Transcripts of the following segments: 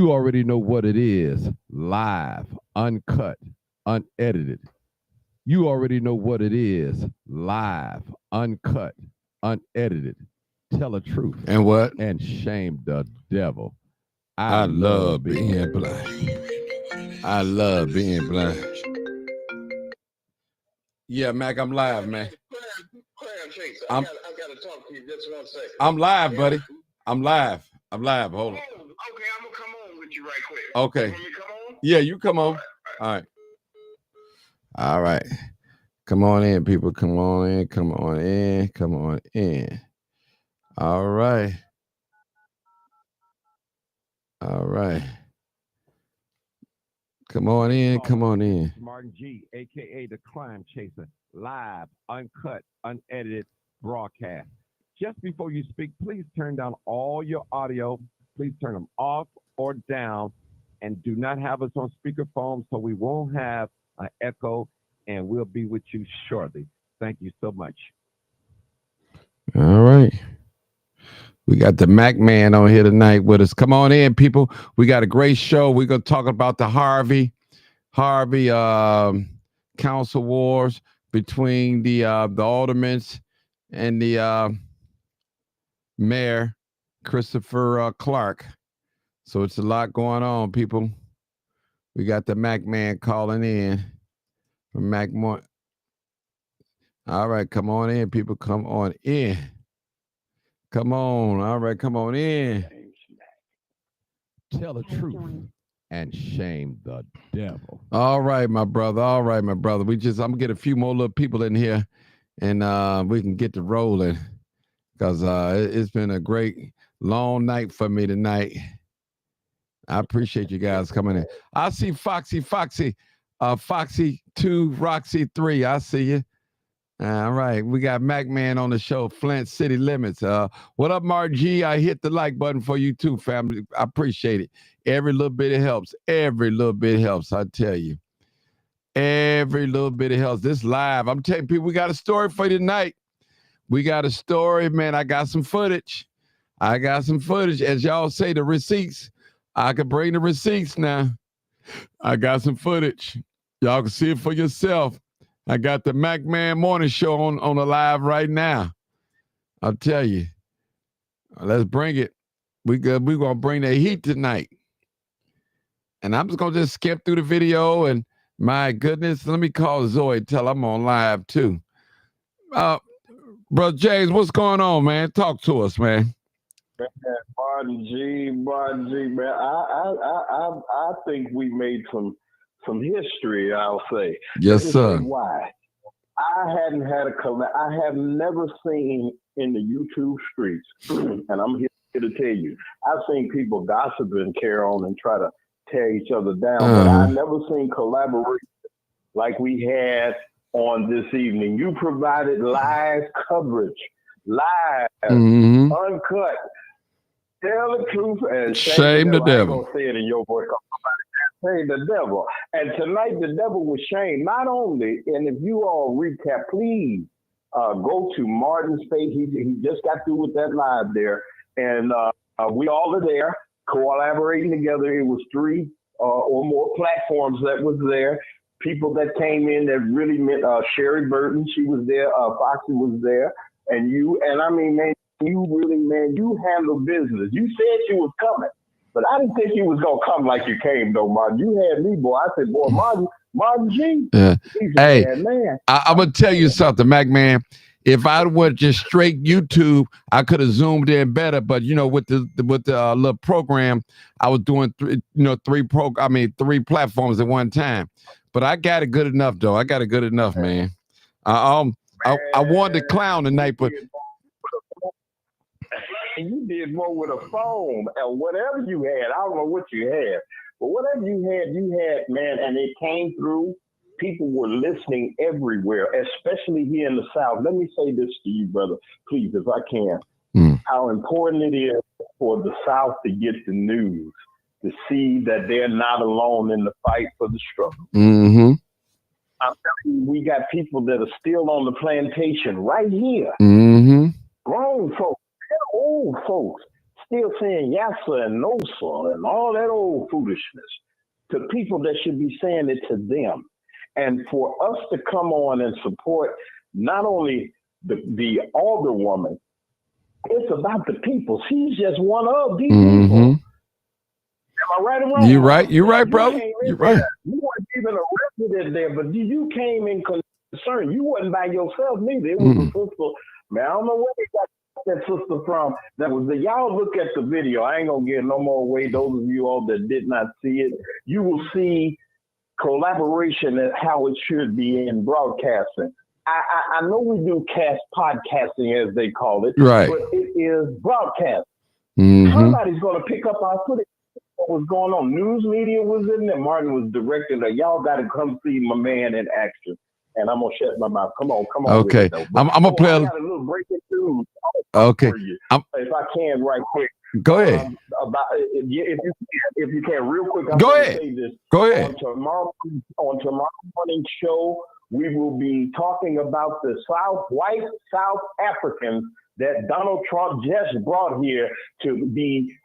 You already know what it is. Live, uncut, unedited. You already know what it is. Live, uncut, unedited. Tell the truth. And what? And shame the devil. I love being black. I love being black. Yeah, Mac, I'm live, man. I gotta talk to you just 1 second. I'm live, buddy. I'm live. Hold on. Oh, okay, I'm gonna come on with you right quick. Okay. You want me to come on? Yeah, you come on. All right. Come on in, people. Come on in. Come on in. Come on in. All right. All right. Come on in. Come on in. Martin G, a.k.a. the Crime Chaser. Live, uncut, unedited broadcast. Just before you speak, please turn down all your audio. Please turn them off or down. And do not have us on speakerphone so we won't have an echo. And we'll be with you shortly. Thank you so much. All right. We got the Mac Man on here tonight with us. Come on in, people. We got a great show. We're going to talk about the Harvey council wars between the aldermen and the mayor, Christopher Clark. So it's a lot going on, people. We got the Mac Man calling in from Mac More. All right, come on in, people. Come on in. Come on. All right, come on in. Tell the truth and shame the devil. All right, my brother. All right, my brother. I'm gonna get a few more little people in here and we can get to rolling. Because it's been a great long night for me tonight. I appreciate you guys coming in. I see Foxy 2, Roxy 3. I see you. All right, we got Mac Man on the show, Flint City Limits. What up, Mark G? I hit the like button for you too, family. I appreciate it. Every little bit it helps. Every little bit helps, I tell you. Every little bit it helps. This live, I'm telling people, we got a story for you tonight. We got a story, man. I got some footage. As y'all say, the receipts. I can bring the receipts now. I got some footage. Y'all can see it for yourself. I got the Mac Man Morning Show on the live right now. I'll tell you. Let's bring it. We're going to bring the heat tonight. And I'm just going to skip through the video. And my goodness, let me call Zoe, tell I'm on live too. Brother James, what's going on, man? Talk to us, man. Martin G, man. I think we made some history, I'll say. Yes, sir. Why? I have never seen in the YouTube streets, and I'm here to tell you, I've seen people gossip and carry on and try to tear each other down, but I've never seen collaboration like we had on this evening. You provided live coverage, uncut. Tell the truth and shame the devil. I'm gonna say it in your voice. Shame the devil. And tonight the devil was shamed. Not only, and if you all recap, please go to Martin's page. He just got through with that live there, and we all are there collaborating together. It was 3 or more platforms that was there. People that came in that really meant Sherry Burton, she was there. Foxy was there, and you. And I mean, man, you really, man, you handle business. You said you was coming, but I didn't think you was gonna come like you came, though, Martin. You had me, boy. I said, boy, Martin G. Yeah. Hey, man. I'm gonna tell you something, Mac Man. If I went just straight YouTube, I could have zoomed in better. But you know, with the little program, I was doing 3 platforms at one time. But I got it good enough, though. I got it good enough, man. I wanted to clown tonight, but you did more with a phone and whatever you had. I don't know what you had, but whatever you had, man, and it came through. People were listening everywhere, especially here in the South. Let me say this to you, brother, please, if I can. How important it is for the South to get the news, to see that they're not alone in the fight for the struggle. Mm-hmm. I'm telling you, we got people that are still on the plantation right here. Mm-hmm. Grown folks, old folks, still saying yassa and nosa and all that old foolishness to people that should be saying it to them. And for us to come on and support not only the Alderwoman, it's about the people. She's just one of these people. Am I right or wrong? You're right. You're right, brother. You're right. You weren't even a resident there, but you came in concern. You wasn't by yourself neither. It was a sister. Man, I don't know where they got that sister from. That was y'all look at the video. I ain't gonna get no more away. Those of you all that did not see it, you will see collaboration and how it should be in broadcasting. I know we do podcasting as they call it, right? But it is broadcast. Somebody's gonna pick up our footage. What was going on? News media was in there. Martin was directing. Y'all got to come see my man in action. And I'm gonna shut my mouth. Come on. Okay, I'm gonna play. I got a little breaking news. Okay, if I can, right quick. Go ahead. About if you can, real quick. Go ahead. Go ahead. On tomorrow morning show, we will be talking about the white South Africans that Donald Trump just brought here to be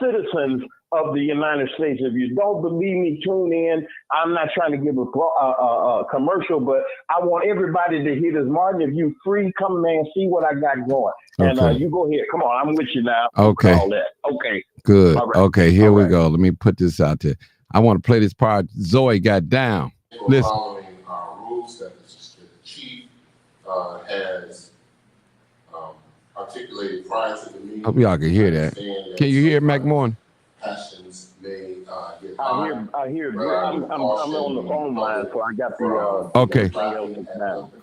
citizens of the United States. If you don't believe me, tune in. I'm not trying to give a commercial, but I want everybody to hear this. Martin, if you free, come man, see what I got going. And you go ahead. Come on, I'm with you now. Okay. All that. Okay. Good. Right. Okay, here we go. Let me put this out there. I want to play this part Zoe got down. Listen. Following rules that the chief has articulated prior to the meeting. Hope y'all can hear that. Can you hear Mac Morton? Passions may get I hear. I'm on the phone line, so I got the. Okay.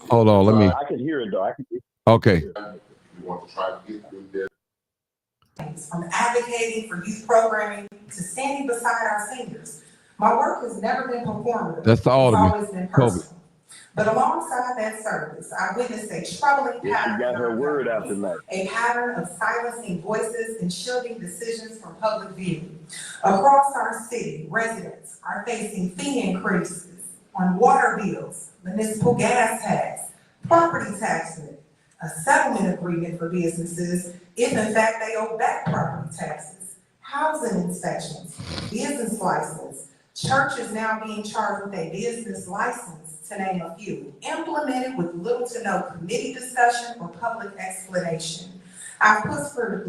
Hold on. Let me. I can hear it though. Okay. We want to try to get through this. From advocating for youth programming to standing beside our seniors, my work has never been performative. That's the Alderman. It's always been personal. But alongside that service, I witnessed a troubling pattern. She got her word out tonight. A pattern of silencing voices and shielding decisions from public view. Across our city, residents are facing fee increases on water bills, municipal gas tax, property taxes, a settlement agreement for businesses if in fact they owe back property taxes, housing inspections, business license, churches now being charged with a business license, to name a few, implemented with little to no committee discussion or public explanation. I've pushed for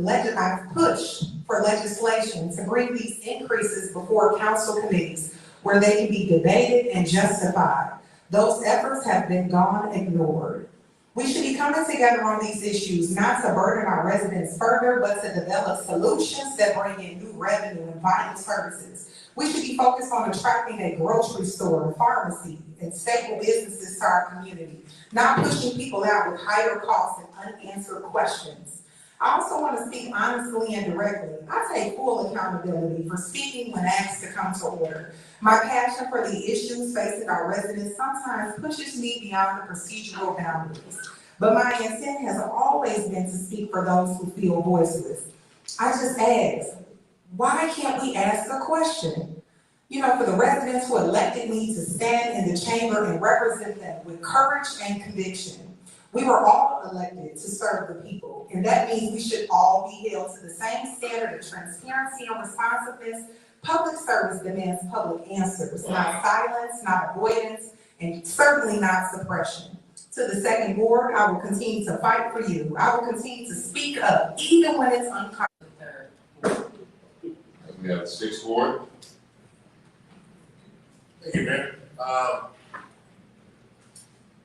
legislation to bring these increases before council committees where they can be debated and justified. Those efforts have been ignored. We should be coming together on these issues, not to burden our residents further, but to develop solutions that bring in new revenue and vital services. We should be focused on attracting a grocery store, pharmacy, and staple businesses to our community, not pushing people out with higher costs and unanswered questions. I also want to speak honestly and directly. I take full accountability for speaking when asked to come to order. My passion for the issues facing our residents sometimes pushes me beyond the procedural boundaries. But my intent has always been to speak for those who feel voiceless. I just ask, why can't we ask a question? For the residents who elected me to stand in the chamber and represent them with courage and conviction. We were all elected to serve the people, and that means we should all be held to the same standard of transparency and responsiveness. Public service demands public answers, not silence, not avoidance, and certainly not suppression. To the second board, I will continue to fight for you. I will continue to speak up, even when it's uncomfortable. We have the sixth ward. Thank you, Mayor.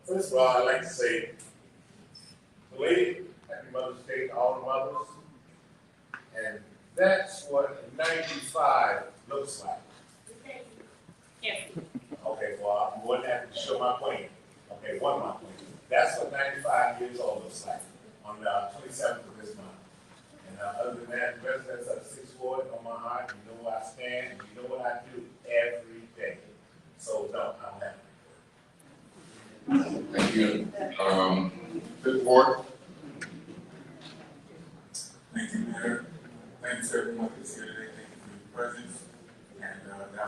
First of all, I'd like to say, belated Happy Mother's Day to all the mothers. And that's what 95 looks like. Okay, well, I'm more than happy to show my plan. Okay, one of my plans. That's what 95 years old looks like on the 27th of this month. And other than that, the residents of the 6th Ward on my heart, you know where I stand, and you know what I do every day. So, no, I'm happy. Thank you. Fifth Ward. Thank you, Mayor. Thanks to everyone that's here today. Thank you for your presence. And that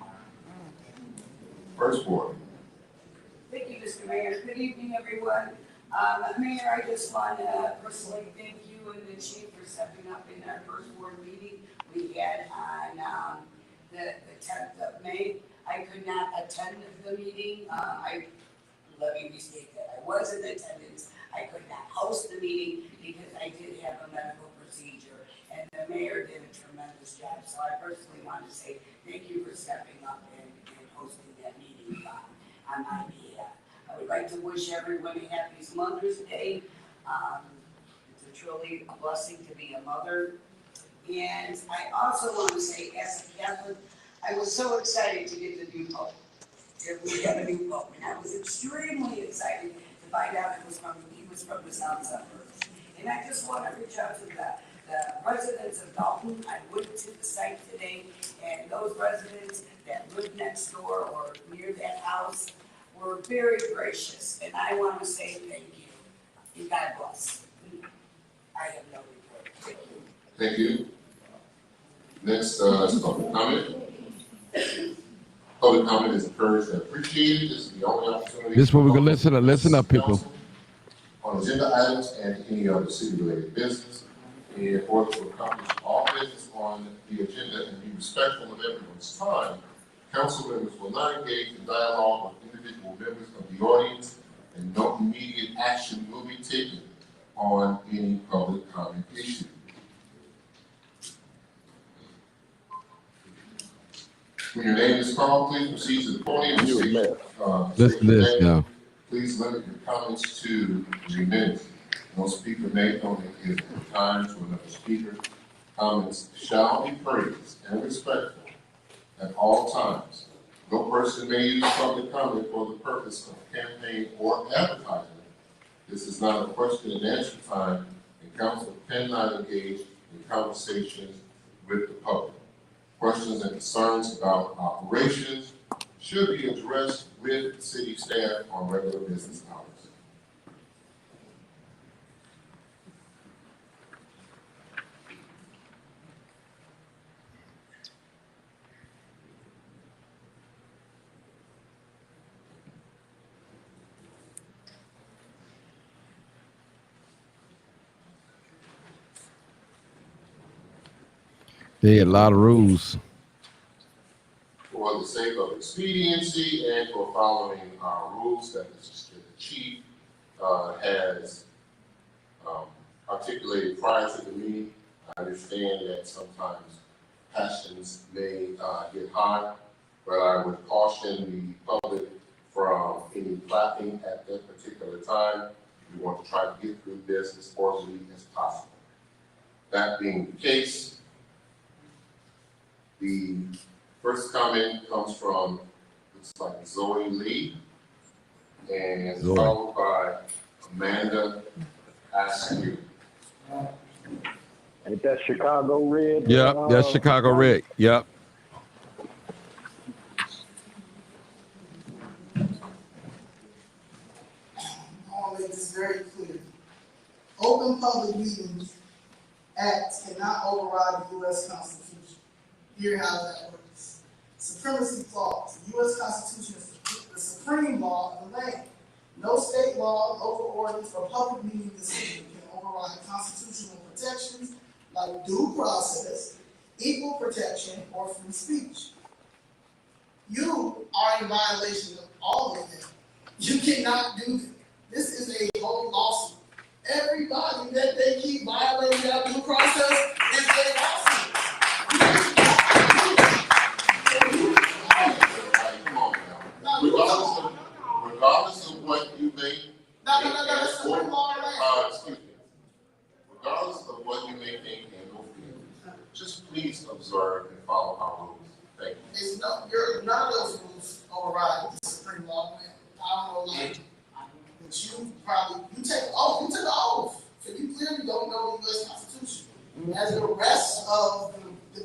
was First Ward. Thank you, Mr. Mayor. Good evening, everyone. Mayor, I just want to personally thank you and the chief for stepping up in our first board meeting we had on the 10th of May. I could not attend the meeting. Let me restate that. I was in attendance. I could not host the meeting because I did have a medical procedure, and the mayor did a tremendous job. So I personally want to say thank you for stepping up and hosting that meeting on my behalf. I would like to wish everyone a happy Mother's Day. It's truly a blessing to be a mother. And I also want to say, as a Catholic, I was so excited to get the new pope. We have a new pope, and I was extremely excited to find out he was from the south suburbs. And I just want to reach out to the residents of Dalton. I went to the site today, and those residents that live next door or near that house were very gracious, and I want to say thank you. And God bless. I have no report. Thank you. Next, is public comment. Public comment is encouraged and appreciated. This is the only opportunity. This is where we can listen up, people. On agenda items and any other city-related business. In order to accomplish all business on the agenda and be respectful of everyone's time, council members will not engage in dialogue with individual members of the audience, and no immediate action will be taken on any public comment issue. When your name is called, please proceed to the podium. Listen to this now. Please limit your comments to 3 minutes. No speaker may only give time to another speaker. Comments shall be praised and respectful at all times. No person may use public comment for the purpose of campaign or advertising. This is not a question and answer time, and council cannot engage in conversations with the public. Questions and concerns about operations should be addressed with city staff on regular business hours. They had a lot of rules. For the sake of expediency and for following our rules that the chief has articulated prior to the meeting, I understand that sometimes passions may get high, but I would caution the public from any clapping at that particular time. We want to try to get through this as orderly as possible. That being the case, the first comment comes from, looks like Zoe Lee, and followed by Amanda Askew. Ain't that Chicago Red? Yep, that's Chicago Red. Yep. I want to make this very clear. Open Public Meetings Act cannot override the U.S. Constitution. Here's how that works. Supremacy Clause. The U.S. Constitution is the supreme law of the land. No state law, local ordinance, or public meeting decision can override constitutional protections like due process, equal protection, or free speech. You are in violation of all of them. You cannot do that. This is a whole lawsuit. Everybody that they keep violating that due process is a lawsuit. Regardless of what you may regardless of what you may think and or feel, just please observe and follow our rules. Thank you. None of those rules override the supreme law. I don't know, like, but you took the oath, so you clearly don't know the U.S. Constitution. As the rest of the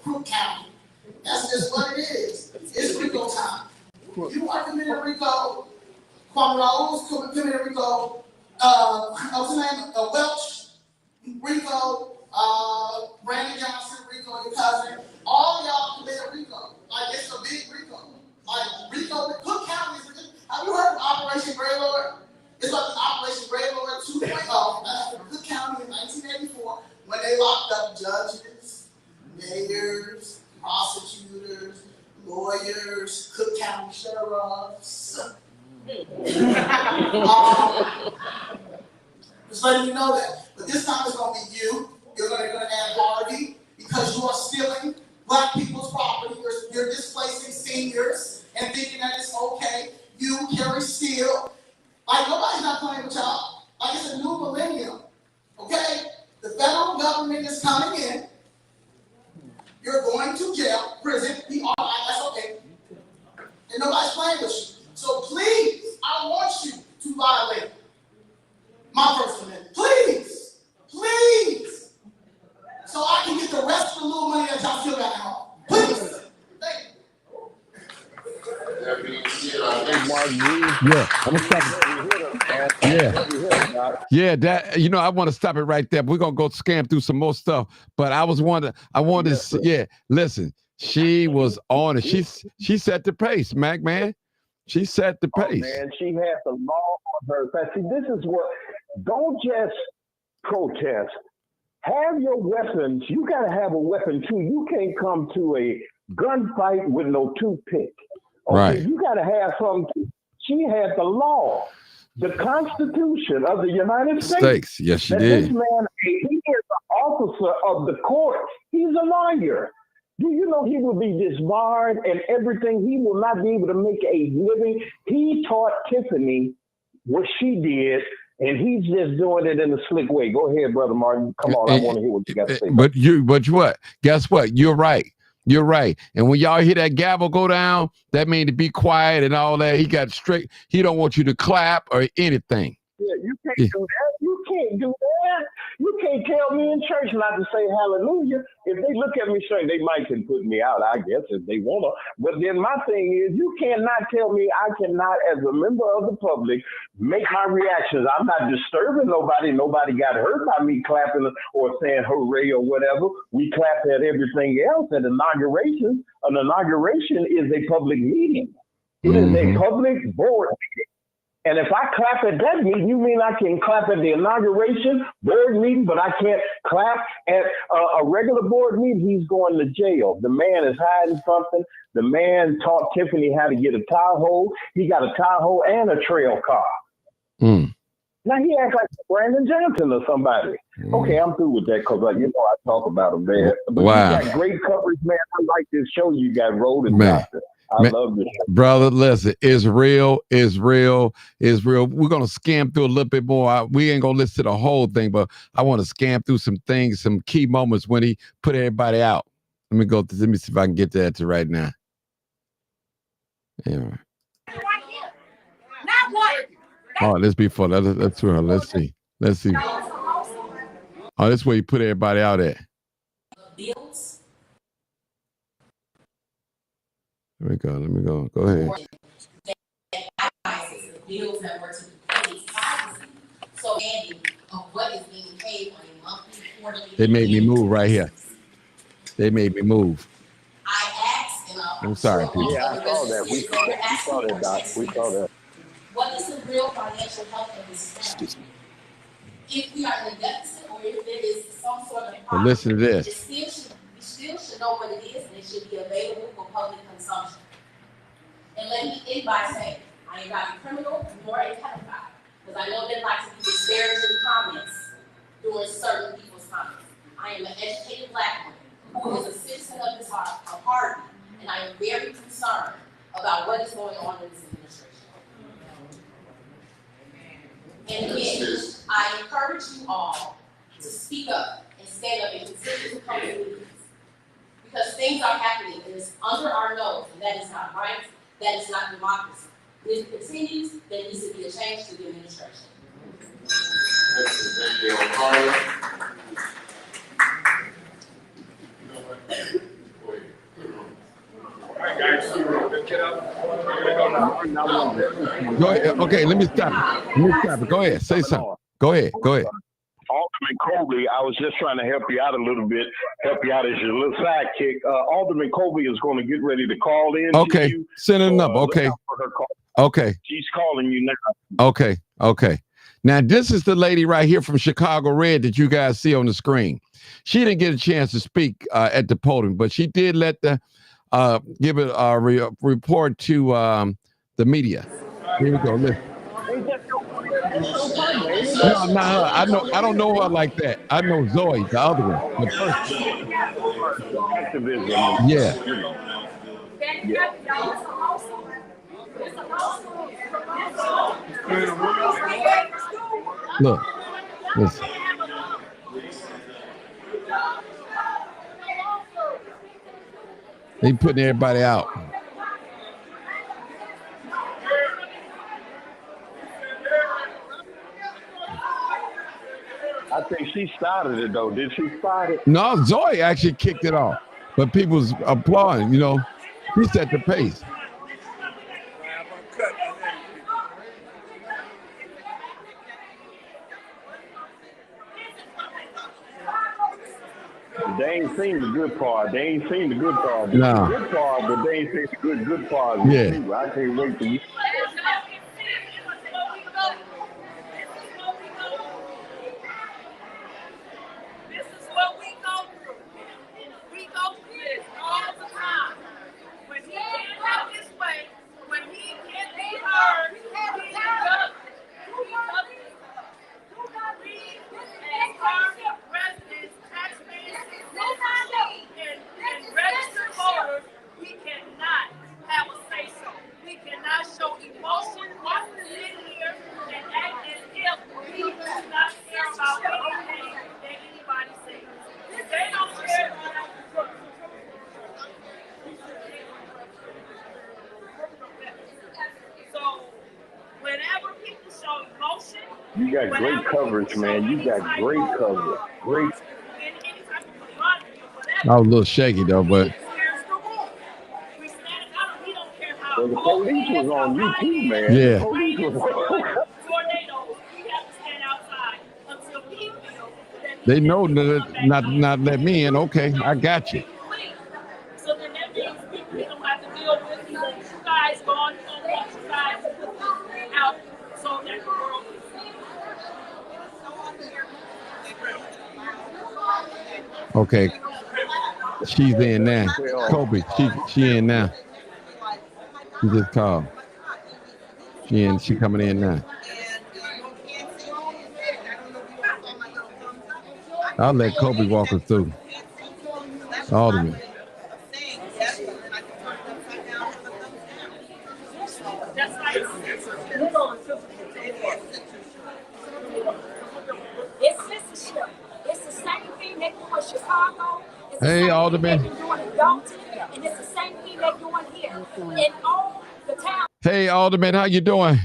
Cook County, that's just what it is. It's RICO time. You are committing RICO. Kwame Raoul's committing RICO. What's his name? Welch, RICO. Brandon Johnson, RICO, your cousin. All y'all committed RICO. Like, it's a big RICO. Like, RICO, Cook County is. Have you heard of Operation Grey Lord? It's like Operation prosecutors, lawyers, Cook County sheriffs. Just letting you know that. But this time it's going to be you. You're going to add Harvey because you are stealing black people's property. You're displacing seniors and thinking that it's okay. You carry steel. Like, nobody's not playing with y'all. Like, it's a new millennium. Okay? The federal government is coming in. You're going to jail, prison, that's okay. And nobody's playing with you. So please, I want you to violate my First Amendment. Please, please. So I can get the rest of the little money that y'all still got at home. Please. Thank you. That being said, I think Yeah, that, you know, I want to stop it right there. We're gonna go scam through some more stuff. But I wanted to see, listen, she was on it. She set the pace, Mac, man. She set the pace. Man, she had the law on her side. See, this is what, don't just protest. Have your weapons. You got to have a weapon too. You can't come to a gunfight with no toothpick. Okay? Right. You got to have something. She had the law, the Constitution of the United States. Yes, she that did. This man, he is the officer of the court. He's a lawyer. Do you know he will be disbarred and everything? He will not be able to make a living. He taught Tiffany what she did, and he's just doing it in a slick way. Go ahead, Brother Martin. Come on, I want to hear what you got to say. But what? Guess what? You're right. You're right. And when y'all hear that gavel go down, that means to be quiet and all that. He got straight. He don't want you to clap or anything. Yeah, you can't do that. You can't do that. You can't tell me in church not to say hallelujah. If they look at me straight, they might can put me out, I guess, if they want to. But then my thing is, you cannot tell me I cannot, as a member of the public, make my reactions. I'm not disturbing nobody. Nobody got hurt by me clapping or saying hooray or whatever. We clap at everything else at inauguration. An inauguration is a public meeting. It is a public board meeting. And if I clap at that meeting, you mean I can clap at the inauguration board meeting, but I can't clap at a regular board meeting? He's going to jail. The man is hiding something. The man taught Tiffany how to get a Tahoe. He got a Tahoe and a trail car. Now he acts like Brandon Johnson or somebody. Okay, I'm through with that because you know I talk about him, man. But you got great coverage, man. I like this show you got rolling. I love this show. Brother, listen, it's real, it's real, it's real. We're going to scan through a little bit more. We ain't going to listen to the whole thing, but I want to scan through some things, some key moments when he put everybody out. Let me see if I can get that to right now. Yeah. Oh, let's be fun. Let's see. Let's see. Oh, that's where you put everybody out at. Let me go. Go ahead. Bills that were to be paid privacy. So, Andy, of what is being paid on a monthly, quarterly. They made me move right here. They made me move. I asked, I'm sorry, people. Yeah, I saw that. We saw that, Doc. We saw that. What is the real financial health of this family? If we are in a deficit or if there is some sort of problem, listen to this. We still should know what it is, and it should be available for public consumption. And let me end by saying, I am not a criminal nor a pedophile, because I know there like to be disparaging comments during certain people's comments. I am an educated Black woman who is a citizen of this of Harvey, and I am very concerned about what is going on in this administration. And again, I encourage you all to speak up and stand up and continue to come to meetings. Because things are happening and it's under our nose, and that is not right, that is not democracy. If it continues, there needs to be a change to the administration. Go ahead. Okay, let me stop it. Go ahead. Say something. Go ahead. Alderman Colby, I was just trying to help you out a little bit, help you out as your little sidekick. Alderman Colby is going to get ready to call in. Okay, to you. send it up. Okay. Okay. She's calling you now. Okay. Now, this is the lady right here from Chicago Red that you guys see on the screen. She didn't get a chance to speak at the podium, but she did let the give it a report to the media. Here we go. Listen. No, not her. I don't know her like that. I know Zoe, the other one, the first. Yeah. Look, listen. They putting everybody out. I think she started it though. Did she start it? No, Zoe actually kicked it off, but people's applauding. You know, he set the pace. They ain't seen the good part. They ain't seen the good part. No. The good part, but they ain't seen the good part. Yeah. I can't wait for you. This is what we go through. We go through this all the time. When he can't have his way, when he can't be heard, he does. We, as Harvey residents, taxpayers, and registered voters, we cannot have a say-so. We cannot show emotion while we sit here and act as if we do not care about anything that anybody says. They don't care. So, whenever people show emotion, you got great coverage, man. You got great coverage. Great. I was a little shaky though, but. Well, the police was on you too, man. Yeah. The police was on. They know not let me in. Okay, I got you. So then that means we don't have to deal with you guys going on what you guys put out so that the world can see. Okay. She's in now. Kobe, she in now. She just called. She coming in now. I'll let Kobe walk us through. Alderman. It's censorship. It's the same thing they do in Chicago. Hey, Alderman. And it's the same thing they're doing here. In all the town. Hey, Alderman, how you doing?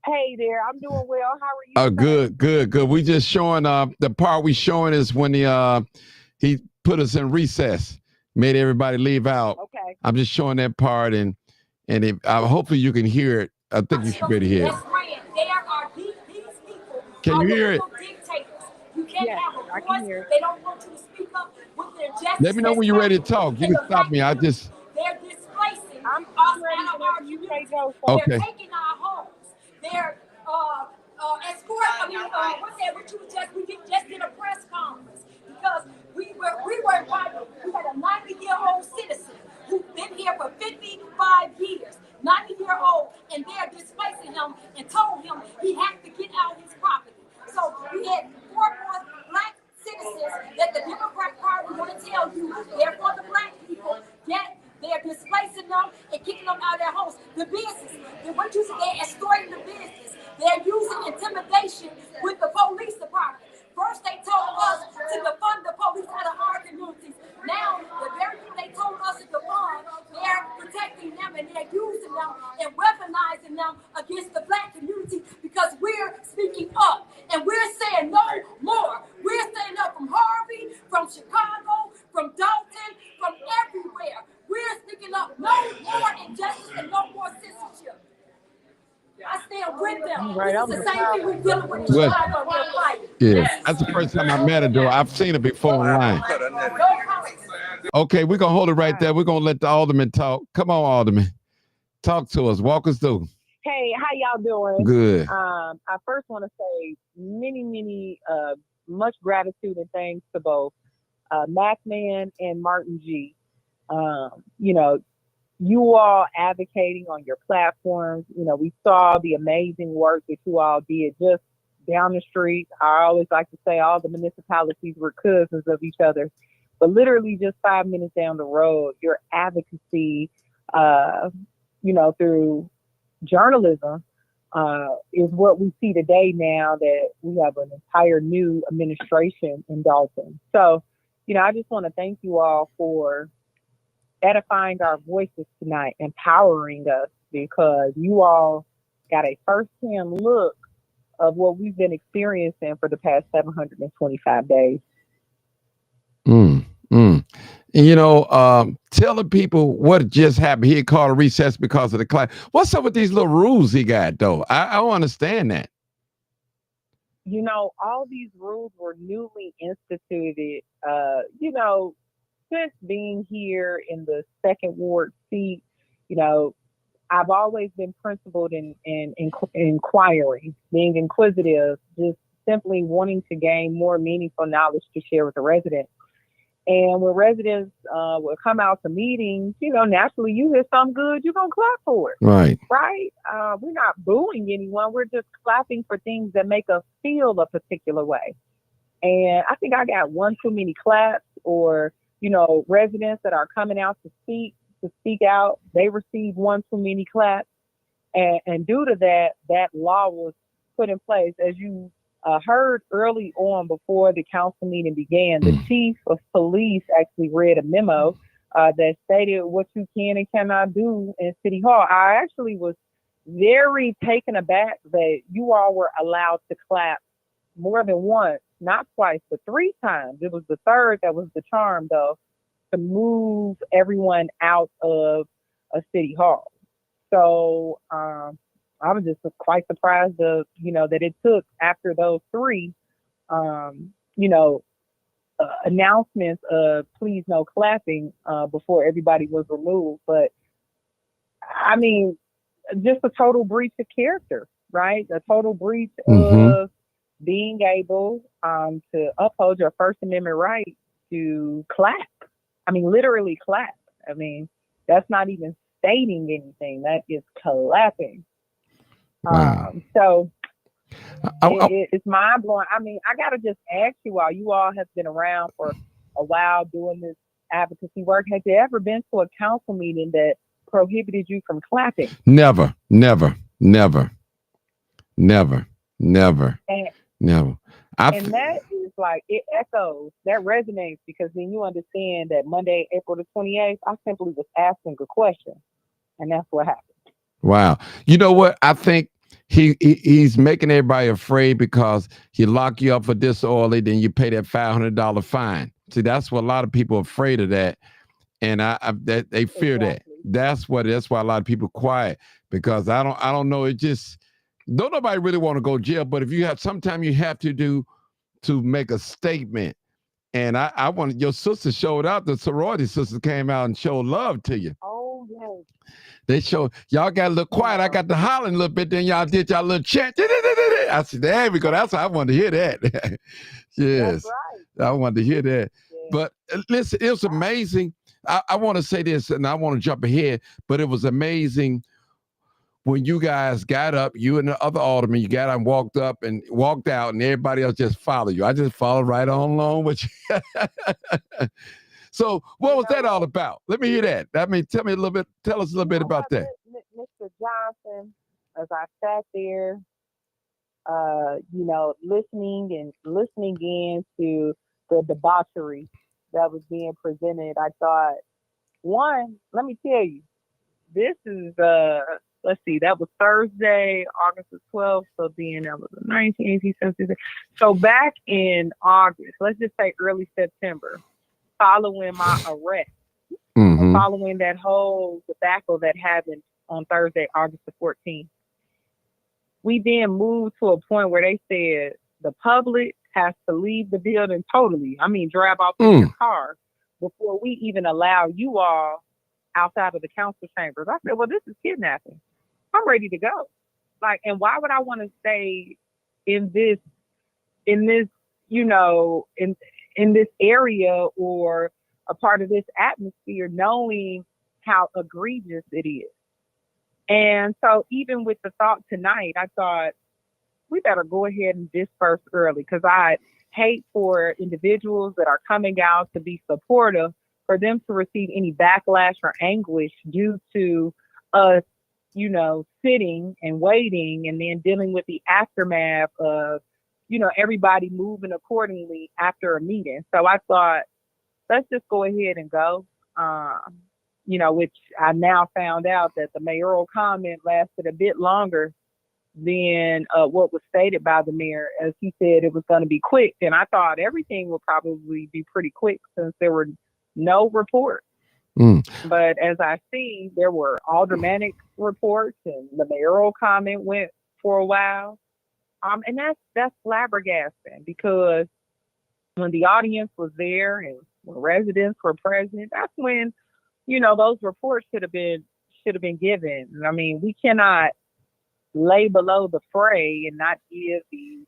Hey there, I'm doing well. How are you? Good. We just showing the part we showing is when he put us in recess, made everybody leave out. Okay. I'm just showing that part, and hopefully you can hear it. I think you should be able to hear it. There are these people. Can you hear it? Dictators. You can't have a I can hear it. They don't want you to speak up with their justice. Let me know when you're ready to talk. You can stop me. They're displacing us out of our community. Okay. They're taking our homes. They're escorting. We just did a press conference because we were invited. We had a 90-year-old citizen who's been here for 55 years. 90-year-old, and they're displacing him and told him he had to get out his property. So we had 4 more black citizens that the Democrat Party want to tell you they're for the black people, yet they're displacing them and kicking them out of their homes. The business, they're escorting the business. They're using intimidation with the police department. First, they told us to defund the police out of our communities. Now, the very thing they told us to defund, they're protecting them and they're using them and weaponizing them against the black community because we're speaking up and we're saying no more. We're standing up from Harvey, from Chicago, from Dalton, from everywhere. We're speaking up. No more injustice and no more censorship. I stand with them. Right, this is the same thing we're dealing with in Chicago. We're fighting. Yeah, that's the first time I met her, though. I've seen her before online. Okay, we're going to hold it right there. We're going to let the Alderman talk. Come on, Alderman. Talk to us. Walk us through. Hey, how y'all doing? Good. I first want to say many, much gratitude and thanks to both Mac Man and Martin G. You know, you all advocating on your platforms. You know, we saw the amazing work that you all did just down the street. I always like to say all the municipalities were cousins of each other, but literally just 5 minutes down the road, your advocacy, you know, through journalism, is what we see today now that we have an entire new administration in Dalton. So, you know, I just want to thank you all for edifying our voices tonight, empowering us, because you all got a first-hand look of what we've been experiencing for the past 725 days. Mm, mm. And, you know, tell the people what just happened. He called a recess because of the class. What's up with these little rules he got, though? I don't understand that. You know, all these rules were newly instituted, you know, since being here in the second ward seat. You know, I've always been principled in inquiring, being inquisitive, just simply wanting to gain more meaningful knowledge to share with the residents. And when residents will come out to meetings, you know, naturally you hear something good, you're going to clap for it. Right. Right? We're not booing anyone. We're just clapping for things that make us feel a particular way. And I think I got one too many claps, or, you know, residents that are coming out to speak out, they received one too many claps. And due to that, that law was put in place. As you heard early on before the council meeting began, the chief of police actually read a memo that stated what you can and cannot do in City Hall. I actually was very taken aback that you all were allowed to clap more than once, not twice, but 3 times. It was the third that was the charm, though, to move everyone out of a City Hall. So I was just quite surprised of, you know, that it took after those 3, you know, announcements of please no clapping before everybody was removed. But I mean, just a total breach of character, right? A total breach of being able to uphold your First Amendment right to clap. I mean, literally clap. I mean, that's not even stating anything. That is clapping. Wow. So it's mind blowing. I mean, I gotta just ask you all. You all have been around for a while doing this advocacy work. Have you ever been to a council meeting that prohibited you from clapping? Never, never, never, never, never, never. And that is like, it echoes, that resonates, because then you understand that Monday, April the 28th, I simply was asking a question, and that's what happened. Wow. You know what? I think he's making everybody afraid because he lock you up for disorderly, then you pay that $500 fine. See, that's what a lot of people are afraid of that. And that they fear that. That's why a lot of people quiet, because I don't know. It just don't nobody really want to go to jail. But if you have, sometimes you have to make a statement. And I wanted, your sister showed out, the sorority sisters came out and showed love to you. Oh, yes. They showed, y'all got a little quiet. I got to hollering a little bit, then y'all did y'all little chant. I said, there we go. That's how I wanted to hear that. Yes. That's right. I wanted to hear that. Yeah. But listen, it was amazing. I want to say this, and I want to jump ahead, but it was amazing when you guys got up, you and the other alderman, you got up and walked up and walked out, and everybody else just followed you. I just followed right on along with you. So what was that all about? Let me hear that. I mean, tell us a little bit about that. Mr. Johnson, as I sat there, you know, listening in to the debauchery that was being presented, I thought, one, let me tell you, this is let's see, that was Thursday, August the 12th. So then that was the 19th, 17th. So back in August, let's just say early September, following my arrest, following that whole debacle that happened on Thursday, August the 14th, we then moved to a point where they said the public has to leave the building totally. I mean, drive off in your car before we even allow you all outside of the council chambers. I said, well, this is kidnapping. I'm ready to go. Like, and why would I want to stay in this, you know, in this area, or a part of this atmosphere, knowing how egregious it is. And so even with the thought tonight, I thought we better go ahead and disperse early, because I hate for individuals that are coming out to be supportive for them to receive any backlash or anguish due to us, sitting and waiting and then dealing with the aftermath of, everybody moving accordingly after a meeting. So I thought, let's just go ahead and go. Which I now found out that the mayoral comment lasted a bit longer than what was stated by the mayor, as he said it was going to be quick. And I thought everything would probably be pretty quick since there were no reports. But as I see, there were aldermanic reports, and the mayoral comment went for a while. And that's flabbergasting, because when the audience was there and when residents were present, that's when, those reports should have been given. I mean, we cannot lay below the fray and not give the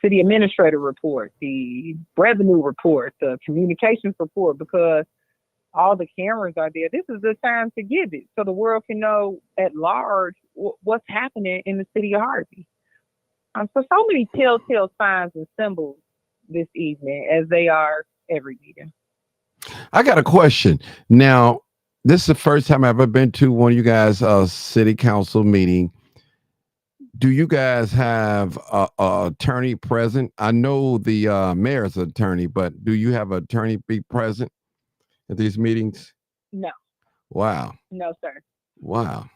city administrator report, the revenue report, the communications report, because all the cameras are there. This is the time to give it so the world can know at large what's happening in the city of Harvey. So many telltale signs and symbols this evening, as they are every meeting. I got a question. Now, this is the first time I've ever been to one of you guys' city council meeting. Do you guys have a attorney present? I know the mayor's attorney, but do you have an attorney be present at these meetings? No. Wow. No, sir. Wow.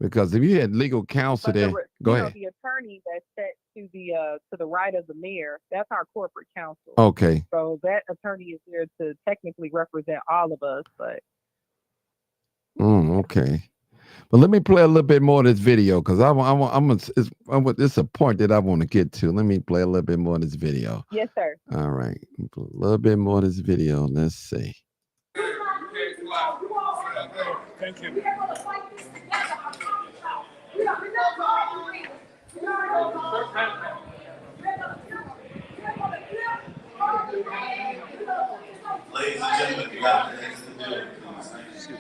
Because if you had legal counsel there, go ahead. The attorney that's set to the right of the mayor, that's our corporate counsel. Okay. So that attorney is there to technically represent all of us, but. Okay. But let me play a little bit more of this video, because it's a point that I want to get to. Let me play a little bit more of this video. Yes, sir. All right. A little bit more of this video. Let's see. Thank you. Ladies and gentlemen, you got the next to do it, please. Thank you.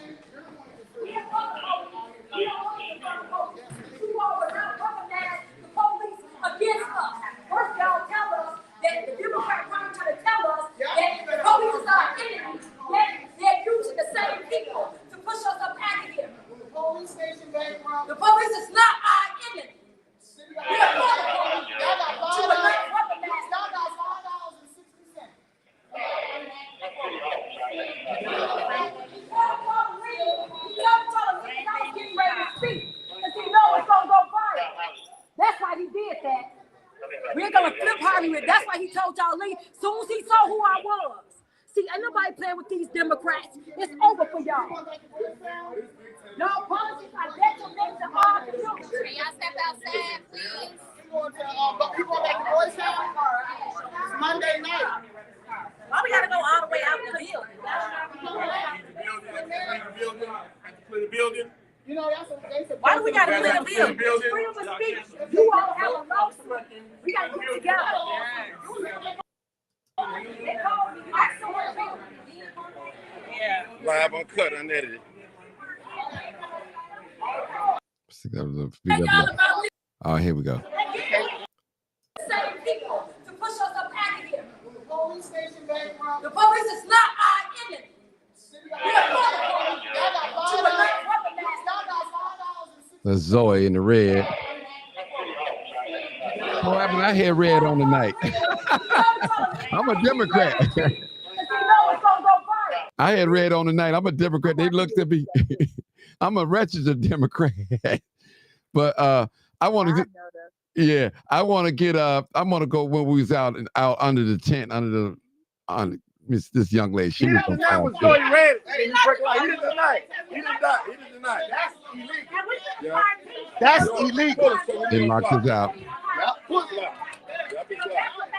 Against us. First, y'all tell us that the Democrat Party trying to tell us that the police is our enemy. Yet they're using the same people to push us up out of here. The police is not our enemy. We are for the police. To elect weaponized. Y'all got $5.60. That's why he did that. We're gonna flip Harvey. That's why he told y'all leave. Soon as he saw who I was. See, ain't nobody playing with these Democrats. It's over for y'all. Y'all politics are detrimental to all the children. Can y'all step outside, please? You going back to Boys Town? It's Monday night. Why we gotta go all the way out the building? Clear the building. You know, why do we gotta clear the building? Freedom of speech. You all have a lawsuit. We gotta get together. Live, uncut, unedited. Oh, here we go. Same people to push us up out of here. The police is not our enemy. We are for the police. To elect weaponized. That's Zoe in the red. What happened? I had red on tonight. I'm a Democrat. I had red on tonight. I'm a Democrat. They looked at me. I'm a registered Democrat. But I want to. Yeah, I want to get up. I'm gonna go when we was out under the tent under this young lady. She was That was Joey Red. He didn't deny. He didn't deny. That's illegal. They locked us out.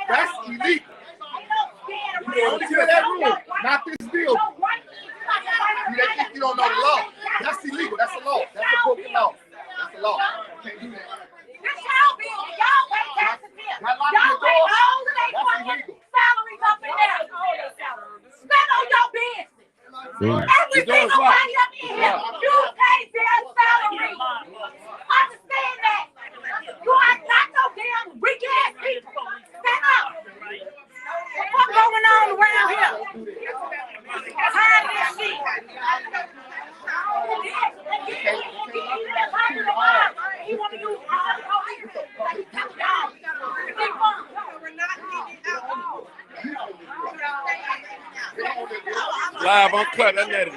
That's illegal. You don't clear that room, not this building. They think you don't know the law. That's illegal. That's a law. That's a broken law. That's a law. You can't do that. That's y'all building. Y'all pay taxes here. Y'all pay all of their money, salary Every single body up in here, you pay their salary. Understand that. You are not no damn weak ass people. Stand up. What's going on around here? Tired of this shit. He want to use all the police. Like he took down. We're not getting out. Live, uncut, unedited.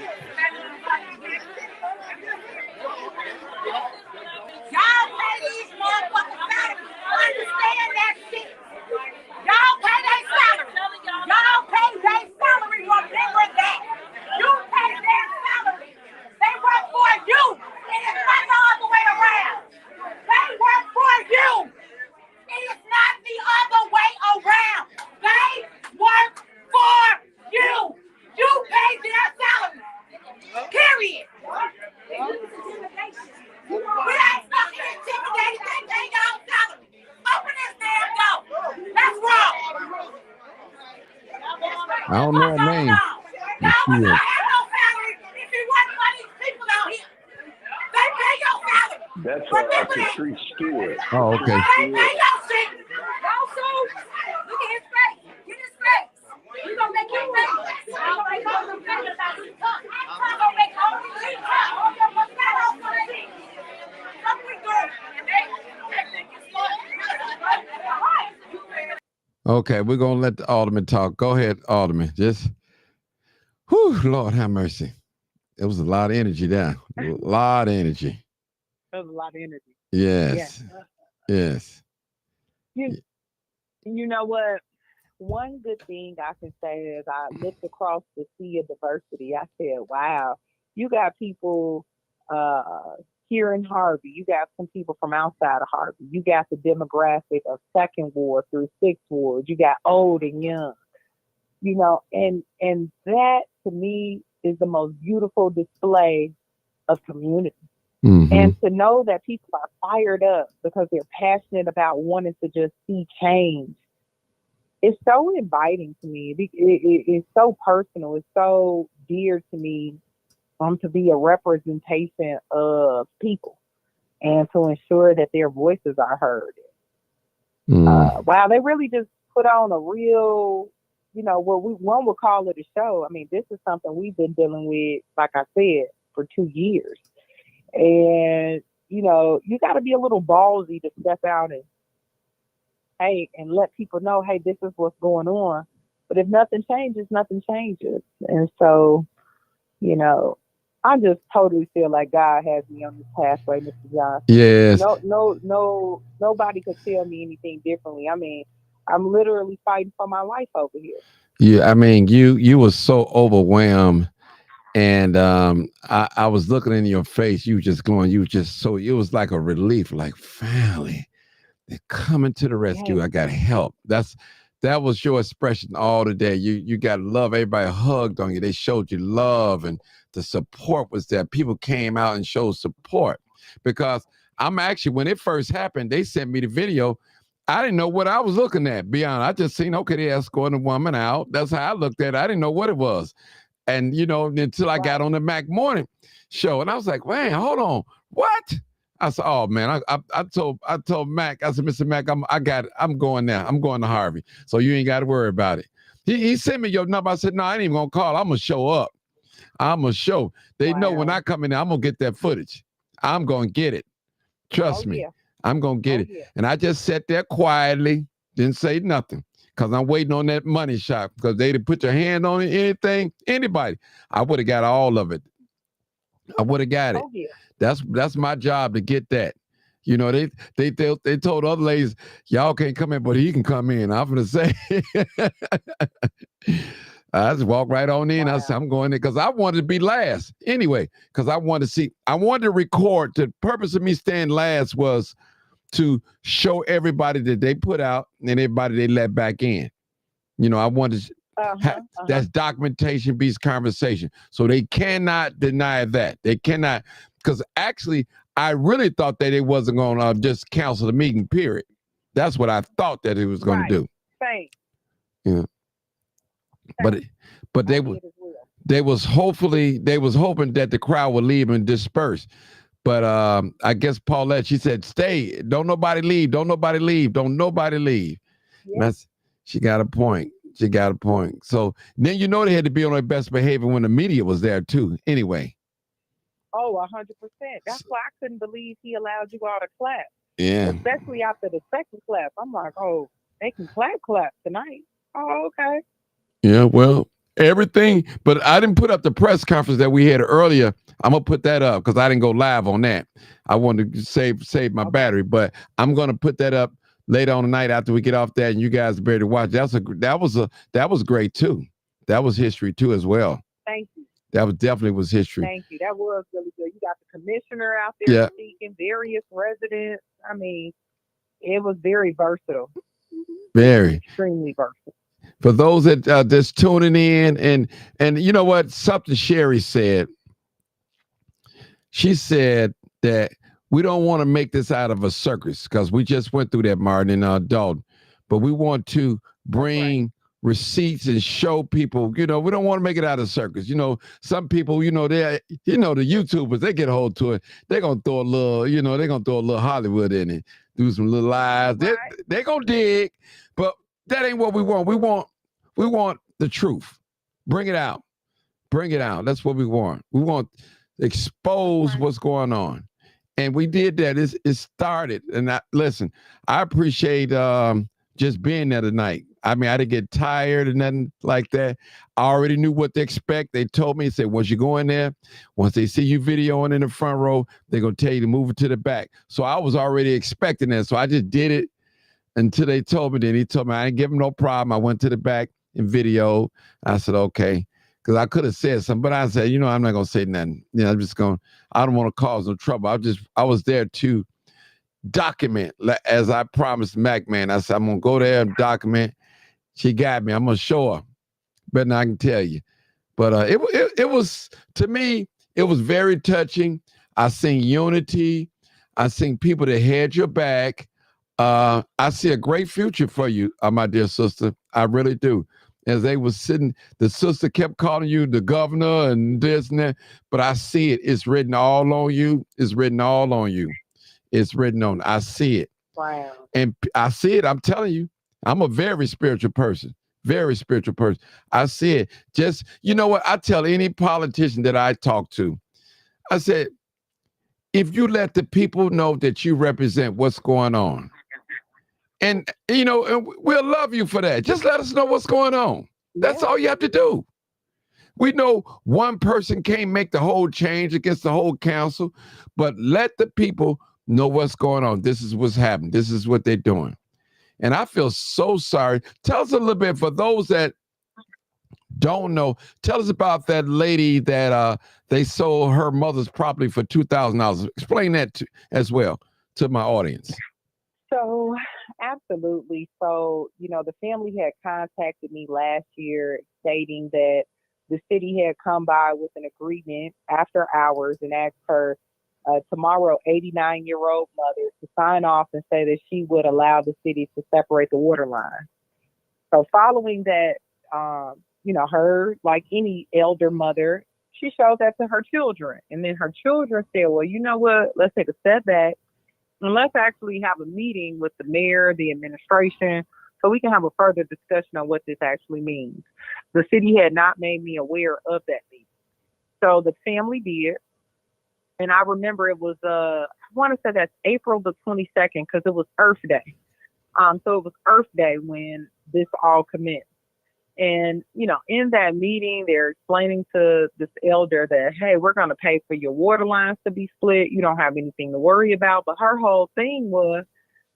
Y'all pay these motherfuckers salary. Understand that shit. Y'all pay their salary. Y'all pay their salary. Remember that. You pay their salary. They work for you. And it's not the other way around. They work for you. It is not the other way around. They work for you. You pay their salary. Period. We ain't fucking intimidated. They pay y'all salary. Open this damn door. That's wrong. I don't know her name. Y'all would not have no salary if it wasn't for these people out here. They pay your salary. That's Patrice Stewart. Oh, okay. They pay your shit. Also, look at his face. Get his face. We gonna make him face. I'm gonna make all the face about his tongue. I'm gonna make all the shit cut. All your mosquitoes for the shit. What we doing? And they think it's fun. Okay, we're gonna let the Alderman talk. Go ahead, Alderman. Just, whew, Lord have mercy. It was a lot of energy there. A lot of energy. That was a lot of energy. Yes. Yes. You know what? One good thing I can say is I looked across the sea of diversity. I said, wow, you got people here in Harvey. You got some people from outside of Harvey. You got the demographic of 2nd Ward through 6th Ward. You got old and young. You know, and that to me is the most beautiful display of community. Mm-hmm. And to know that people are fired up because they're passionate about wanting to just see change. It's so inviting to me. It's so personal. It's so dear to me to be a representation of people and to ensure that their voices are heard. Wow, they really just put on a real, you know, one would call it a show. I mean, this is something we've been dealing with, like I said, for 2 years. And, you know, you got to be a little ballsy to step out and let people know, hey, this is what's going on. But if nothing changes, nothing changes. And so, you know, I just totally feel like God has me on this pathway, Mr. Johnson. Yes. Nobody could tell me anything differently. I mean, I'm literally fighting for my life over here. Yeah, I mean, you were so overwhelmed. And I was looking in your face. You just glowing. You just so it was like a relief. Like, finally, they're coming to the rescue. I got help. That was your expression all today. You got love. Everybody hugged on you. They showed you love, and the support was there. People came out and showed support because I'm actually, when it first happened, they sent me the video. I didn't know what I was looking at. Be honest, I just seen, okay, they escorting a woman out. That's how I looked at it. I didn't know what it was. And, you know, until I got on the Mac Morning show, and I was like, man, hold on, what? I said, oh man, I told Mac, I said, Mr. Mac, I'm going now. I'm going to Harvey. So you ain't got to worry about it. He sent me your number. I said, no, I ain't even gonna call. I'm gonna show up. I'm gonna show. They know when I come in there, I'm gonna get that footage. I'm gonna get it. Trust me. Yeah. I'm gonna get it. Yeah. And I just sat there quietly, didn't say nothing. Because I'm waiting on that money shot. Because they'd put your hand on it, anything, anybody. I would have got all of it. I would have got it. Oh, yeah. That's my job to get that. You know, they told other ladies, y'all can't come in, but he can come in. I'm gonna say, I just walked right on in. Wow. I said, I'm going in because I wanted to be last anyway. Because I wanted to record. The purpose of me staying last was to show everybody that they put out and everybody they let back in. You know, I wanted to that's documentation beats conversation. So they cannot deny that. They cannot, because actually, I really thought that it wasn't going to just cancel the meeting, period. That's what I thought that it was going to do. Thanks. Yeah. But they they was hoping that the crowd would leave and disperse. But I guess Paulette, she said, stay. Don't nobody leave. Don't nobody leave. Don't nobody leave. Yeah. She got a point. She got a point. So then they had to be on their best behavior when the media was there too. Anyway. Oh, 100%. That's why I couldn't believe he allowed you all to clap. Yeah. Especially after the second clap. I'm like, oh, they can clap tonight. Oh, okay. Yeah, well, everything, but I didn't put up the press conference that we had earlier. I'm gonna put that up because I didn't go live on that. I wanted to save my battery, but I'm gonna put that up later on tonight after we get off that, and you guys better to watch. That was great too. That was history too as well. Thank you. That definitely was history. Thank you. That was really good. You got the commissioner out there speaking, various residents. I mean, it was very versatile. Very. Extremely versatile. For those that just tuning in, and you know what? Something Sherry said. She said that we don't want to make this out of a circus because we just went through that, Martin and Dalton. But we want to bring receipts and show people, we don't want to make it out of a circus. Some people, the YouTubers, they get a hold to it. They're going to throw a little, Hollywood in it, do some little lies. They're going to dig, but that ain't what we want. We want the truth. Bring it out. Bring it out. That's what we want. We want to expose what's going on. And we did that. It started. And I appreciate just being there tonight. I mean, I didn't get tired or nothing like that. I already knew what to expect. They told me, said, once you go in there, once they see you videoing in the front row, they're going to tell you to move it to the back. So I was already expecting that. So I just did it until they told me. Then he told me I didn't give him no problem. I went to the back and video. I said, okay. Because I could have said something, but I said, I'm not going to say nothing. I don't want to cause no trouble. I was there to document, as I promised Mac Man. I said, I'm going to go there and document. She got me. I'm going to show her. Better than I can tell you. But it was, to me, it was very touching. I seen unity. I seen people that had your back. I see a great future for you, my dear sister. I really do. As they were sitting, the sister kept calling you the governor and this and that. But I see it. It's written all on you. It's written all on you. It's written on. I see it. Wow. And I see it. I'm telling you. I'm a very spiritual person. Very spiritual person. I see it. Just, you know what? I tell any politician that I talk to, I said, if you let the people know that you represent what's going on, and we'll love you for that. Just let us know what's going on. That's all you have to do. We know one person can't make the whole change against the whole council, but let the people know what's going on. This is what's happening. This is what they're doing. And I feel so sorry. Tell us a little bit, for those that don't know, tell us about that lady that they sold her mother's property for $2,000. Explain that as well to my audience. So, absolutely. So, the family had contacted me last year stating that the city had come by with an agreement after hours and asked her tomorrow 89-year-old mother to sign off and say that she would allow the city to separate the water line. So following that, her, like any elder mother, she showed that to her children. And then her children said, well, you know what, let's take a step back and let's actually have a meeting with the mayor, the administration, so we can have a further discussion on what this actually means. The city had not made me aware of that meeting. So the family did. And I remember it was, I want to say that's April the 22nd, because it was Earth Day. So it was Earth Day when this all commenced. And, in that meeting, they're explaining to this elder that, hey, we're going to pay for your water lines to be split. You don't have anything to worry about. But her whole thing was,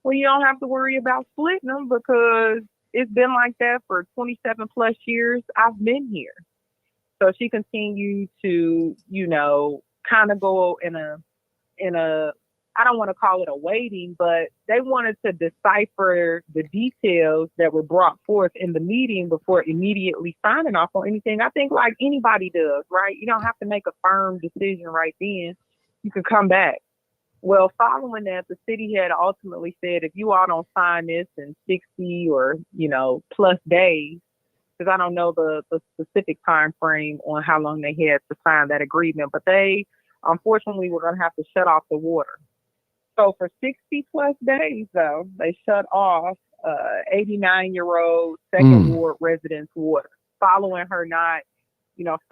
well, you don't have to worry about splitting them because it's been like that for 27 plus years I've been here. So she continued to, kind of go in a, I don't want to call it a waiting, but they wanted to decipher the details that were brought forth in the meeting before immediately signing off on anything. I think like anybody does, right? You don't have to make a firm decision right then. You can come back. Well, following that, the city had ultimately said, if you all don't sign this in 60 or, plus days, because I don't know the specific time frame on how long they had to sign that agreement, but they unfortunately were going to have to shut off the water. So for 60 plus days, though, they shut off 89-year-old Second Ward resident's water, following her not,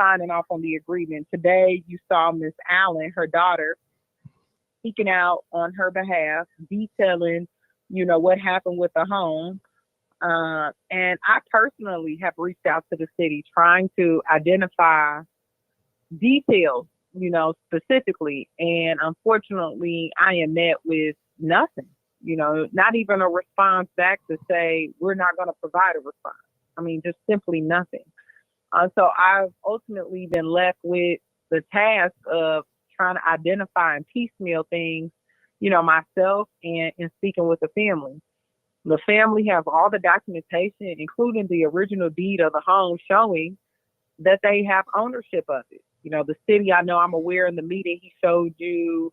signing off on the agreement. Today, you saw Miss Allen, her daughter, speaking out on her behalf, detailing, what happened with the home. And I personally have reached out to the city trying to identify details, specifically. And unfortunately, I am met with nothing, not even a response back to say, we're not going to provide a response. I mean, just simply nothing. So I've ultimately been left with the task of trying to identify and piecemeal things, myself and speaking with the family. The family have all the documentation, including the original deed of the home, showing that they have ownership of it. The city, I know I'm aware in the meeting, he showed you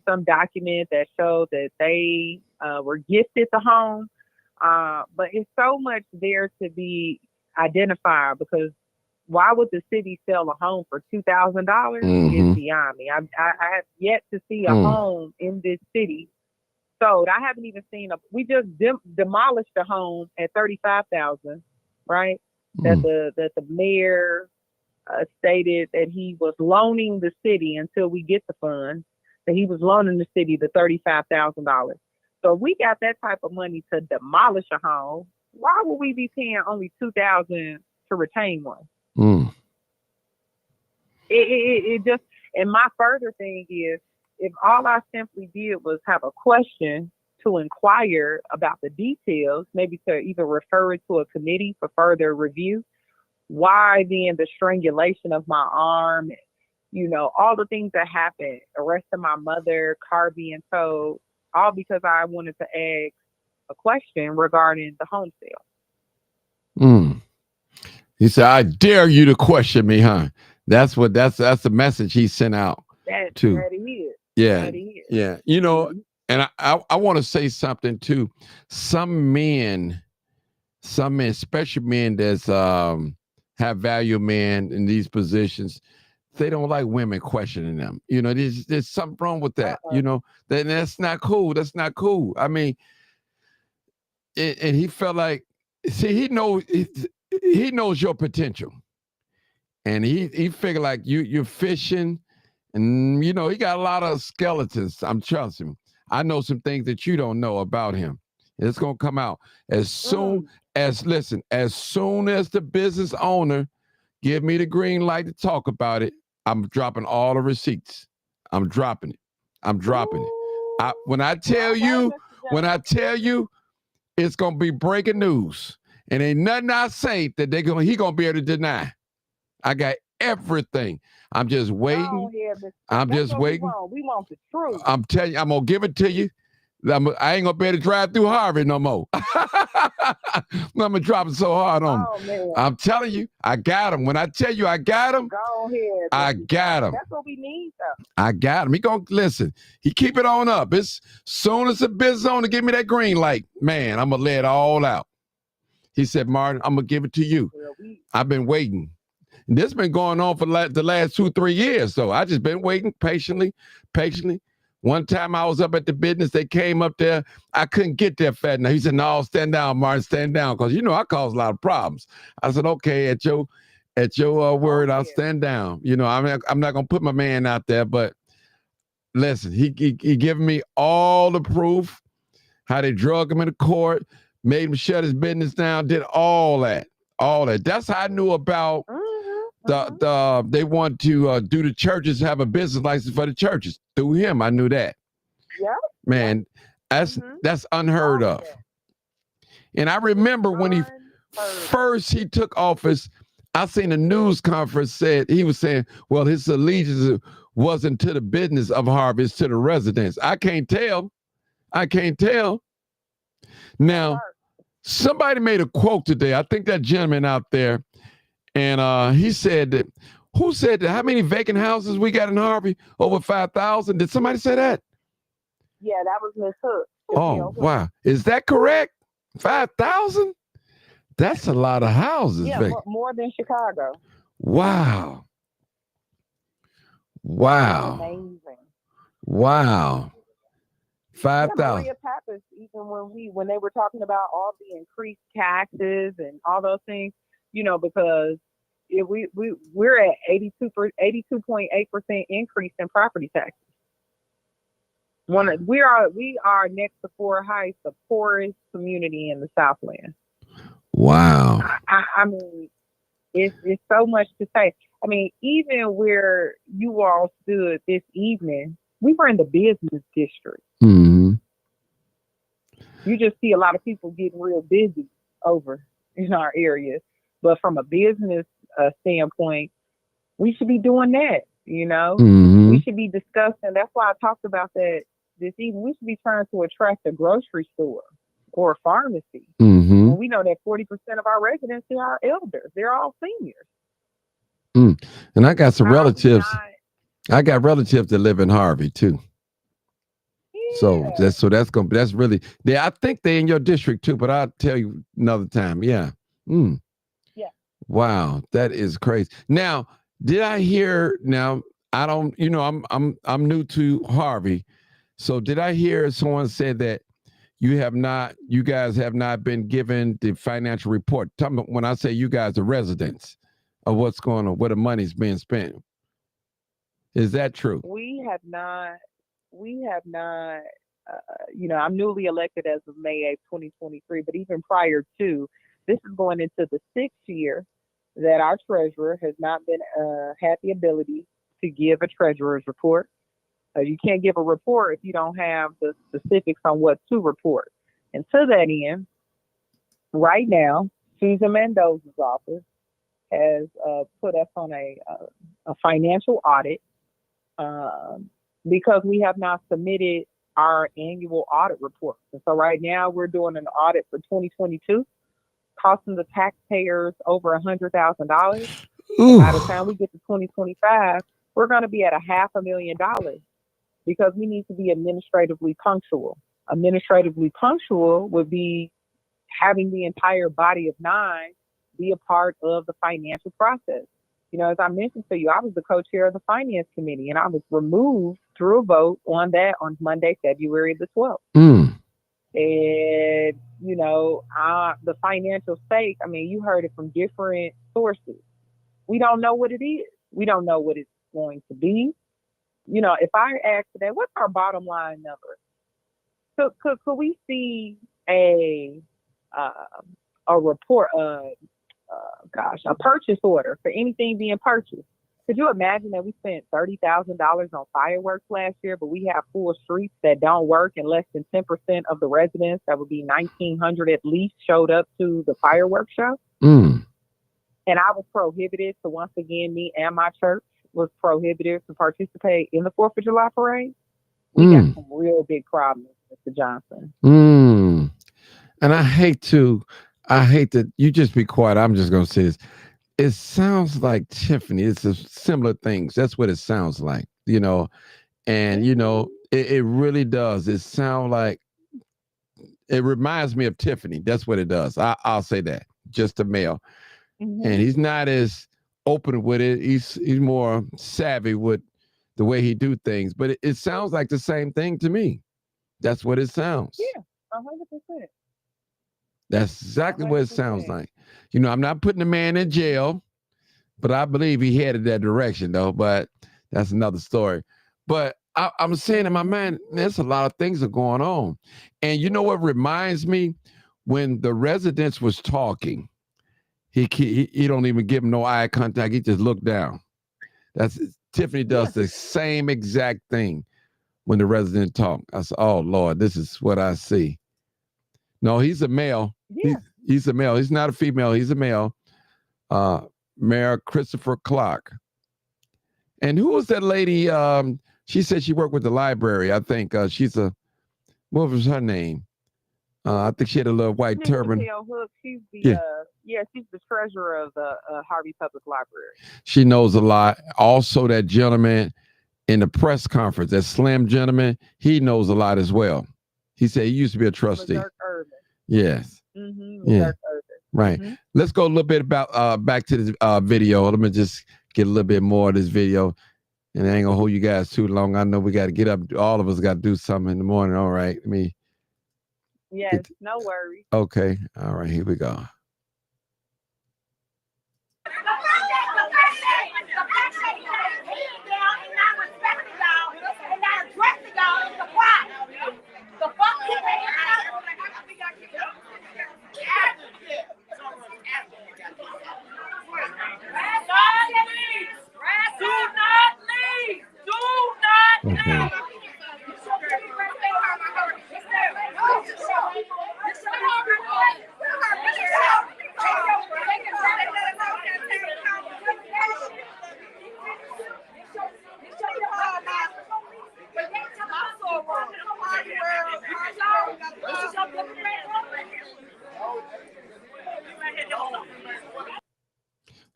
some document that showed that they were gifted the home. But it's so much there to be identified, because why would the city sell a home for $2,000? It's beyond me. I have yet to see a home in this city sold. I haven't even seen we just demolished a home at $35,000, right? That the mayor stated that he was loaning the city until we get the funds, that he was loaning the city the $35,000. So if we got that type of money to demolish a home, why would we be paying only $2,000 to retain one? It just, and my further thing is, if all I simply did was have a question to inquire about the details, maybe to either refer it to a committee for further review, why then the strangulation of my arm, all the things that happened, arresting my mother, car being towed, all because I wanted to ask a question regarding the home sale. He said, "I dare you to question me, huh?" That's the message he sent out. That is. Yeah. That is. Yeah. And I want to say something too. Some men, especially men that's have value men in these positions, they don't like women questioning them. There's something wrong with that. That's not cool. That's not cool. I mean, and he felt like, see, he knows your potential, and he figured like you're fishing, and he got a lot of skeletons. I'm trusting him. I know some things that you don't know about him. It's gonna come out as soon as the business owner give me the green light to talk about it. I'm dropping all the receipts. I'm dropping it. When I tell you, it's gonna be breaking news, and ain't nothing I say that he gonna be able to deny. I got everything. I'm just waiting. I'm just waiting. We want the truth. I'm telling you, I'm gonna give it to you. I ain't gonna be able to drive through Harvey no more. I'm gonna drop it so hard on him. I'm telling you, I got him. When I tell you I got him, go ahead. I got him. That's what we need, though. I got him. He gonna listen. He keep it on up. It's soon as the business owner give me that green light, man, I'm gonna lay it all out. He said, "Martin, I'm gonna give it to you." I've been waiting. And this has been going on for the last 2-3 years. So I just been waiting patiently. One time I was up at the business, they came up there. I couldn't get there fast enough. He said, "No, stand down, Martin, stand down." Because I cause a lot of problems. I said, "Okay, at your word, I'll stand down." I'm not gonna put my man out there, but listen, he giving me all the proof, how they drug him into court, made him shut his business down, did all that. That's how I knew about they want to do the churches, have a business license for the churches. Through him, I knew that. Yeah. Man, that's unheard of. And I remember when he took office, I seen a news conference he was saying, well, his allegiance wasn't to the business of Harvey, it's to the residents. I can't tell. Now, somebody made a quote today. I think that gentleman out there, and he said that, who said that? How many vacant houses we got in Harvey? Over 5,000? Did somebody say that? Yeah, that was Miss Hook. Oh, wow. Is that correct? 5,000? That's a lot of houses, Yeah, Vic. more than Chicago. Wow. Wow. Amazing. Wow. Yeah, 5,000. Maria Pappas, even when they were talking about all the increased taxes and all those things, because we're at 82.8% increase in property taxes. We are next to Fort Heights, the poorest community in the Southland. Wow. I mean, it's so much to say. I mean, even where you all stood this evening, we were in the business district. Mm-hmm. You just see a lot of people getting real busy over in our area. But from a business standpoint, we should be doing that, Mm-hmm. We should be discussing. That's why I talked about that this evening. We should be trying to attract a grocery store or a pharmacy. Mm-hmm. And we know that 40% of our residents are elders. They're all seniors. And I got some relatives. I got relatives that live in Harvey too. Yeah. So that's really, I think they're in your district too, but I'll tell you another time. Yeah. Yeah. Wow, that is crazy. Now, did I hear? Now, I don't. I'm new to Harvey, so did I hear someone said that you guys have not been given the financial report? Tell me, when I say you guys, the residents of what's going on, where the money's being spent. Is that true? We have not. I'm newly elected as of May 8th, 2023, but even prior to, this is going into the 6th year that our treasurer has not been had the ability to give a treasurer's report. You can't give a report if you don't have the specifics on what to report. And to that end, right now, Susan Mendoza's office has put us on a financial audit because we have not submitted our annual audit report. And so right now we're doing an audit for 2022, costing the taxpayers over $100,000. By the time we get to 2025, we're going to be at $500,000 because we need to be administratively punctual. Administratively punctual would be having the entire body of 9 be a part of the financial process. As I mentioned to you, I was the co-chair of the finance committee, and I was removed through a vote on that on Monday, February the 12th. And, the financial stake, you heard it from different sources. We don't know what it is. We don't know what it's going to be. If I ask today, what's our bottom line number? Could we see a report, a purchase order for anything being purchased? Could you imagine that we spent $30,000 on fireworks last year, but we have full streets that don't work and less than 10% of the residents, that would be 1,900 at least, showed up to the fireworks show? And I was prohibited to, once again, me and my church was prohibited to participate in the 4th of July parade. We got some real big problems, Mr. Johnson. And I hate to, you just be quiet. I'm just going to say this. It sounds like Tiffany. It's a similar things. That's what it sounds like, and, it really does. It sounds like, it reminds me of Tiffany. That's what it does. I'll say that. Just a male. And he's not as open with it. He's more savvy with the way he do things. But it sounds like the same thing to me. That's what it sounds. Yeah, 100%. That's exactly what it sounds like. I'm not putting the man in jail, but I believe he headed that direction, though. But that's another story. But I'm saying in my mind, there's a lot of things are going on. And you know what reminds me? When the residents was talking, he don't even give him no eye contact. He just looked down. Tiffany does the same exact thing when the resident talk. I said, oh, Lord, this is what I see. No, he's a male. Yeah. He's a male. He's not a female. He's a male. Mayor Christopher Clark. And who was that lady? She said she worked with the library. I think what was her name? I think she had a little white turban. She's she's the treasurer of the Harvey Public Library. She knows a lot. Also, that gentleman in the press conference, that slim gentleman, he knows a lot as well. He said he used to be a trustee. Irvin. Yes. Yeah. Right. Mm-hmm. Let's go a little bit about back to the video. Let me just get a little bit more of this video. And I ain't gonna hold you guys too long. I know we got to get up. All of us got to do something in the morning. All right. Let me. Yes, no worries. Okay. All right. Here we go. Okay.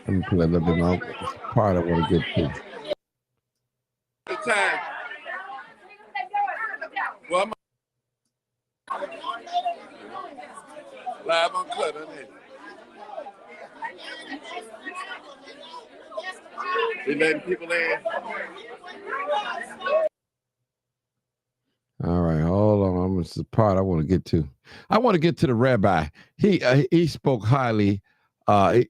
Let me play a little bit more. This part I want to get to. The time. Well, I'm live on Club, isn't it? They letting people in. All right, hold on. This is the part I want to get to. I want to get to the rabbi. He spoke highly.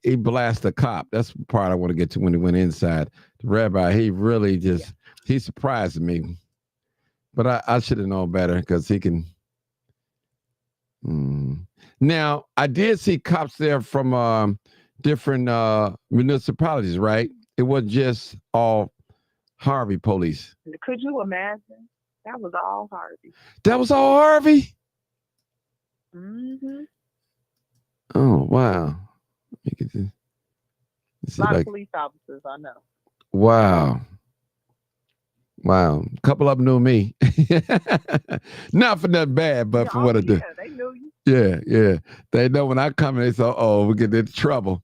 He blasted a cop. That's the part I want to get to when he went inside. The rabbi, he really just he surprised me. But I should have known better because he can. Now I did see cops there from different municipalities, right? It wasn't just all Harvey police. Could you imagine? That was all Harvey. That was all Harvey? Mm-hmm. Oh, wow. A lot of police officers, I know. Wow. Wow. A couple of them knew me. Not for nothing bad, but for what I do. Yeah, they knew you. Yeah. They know when I come in, they say, oh, we get into trouble.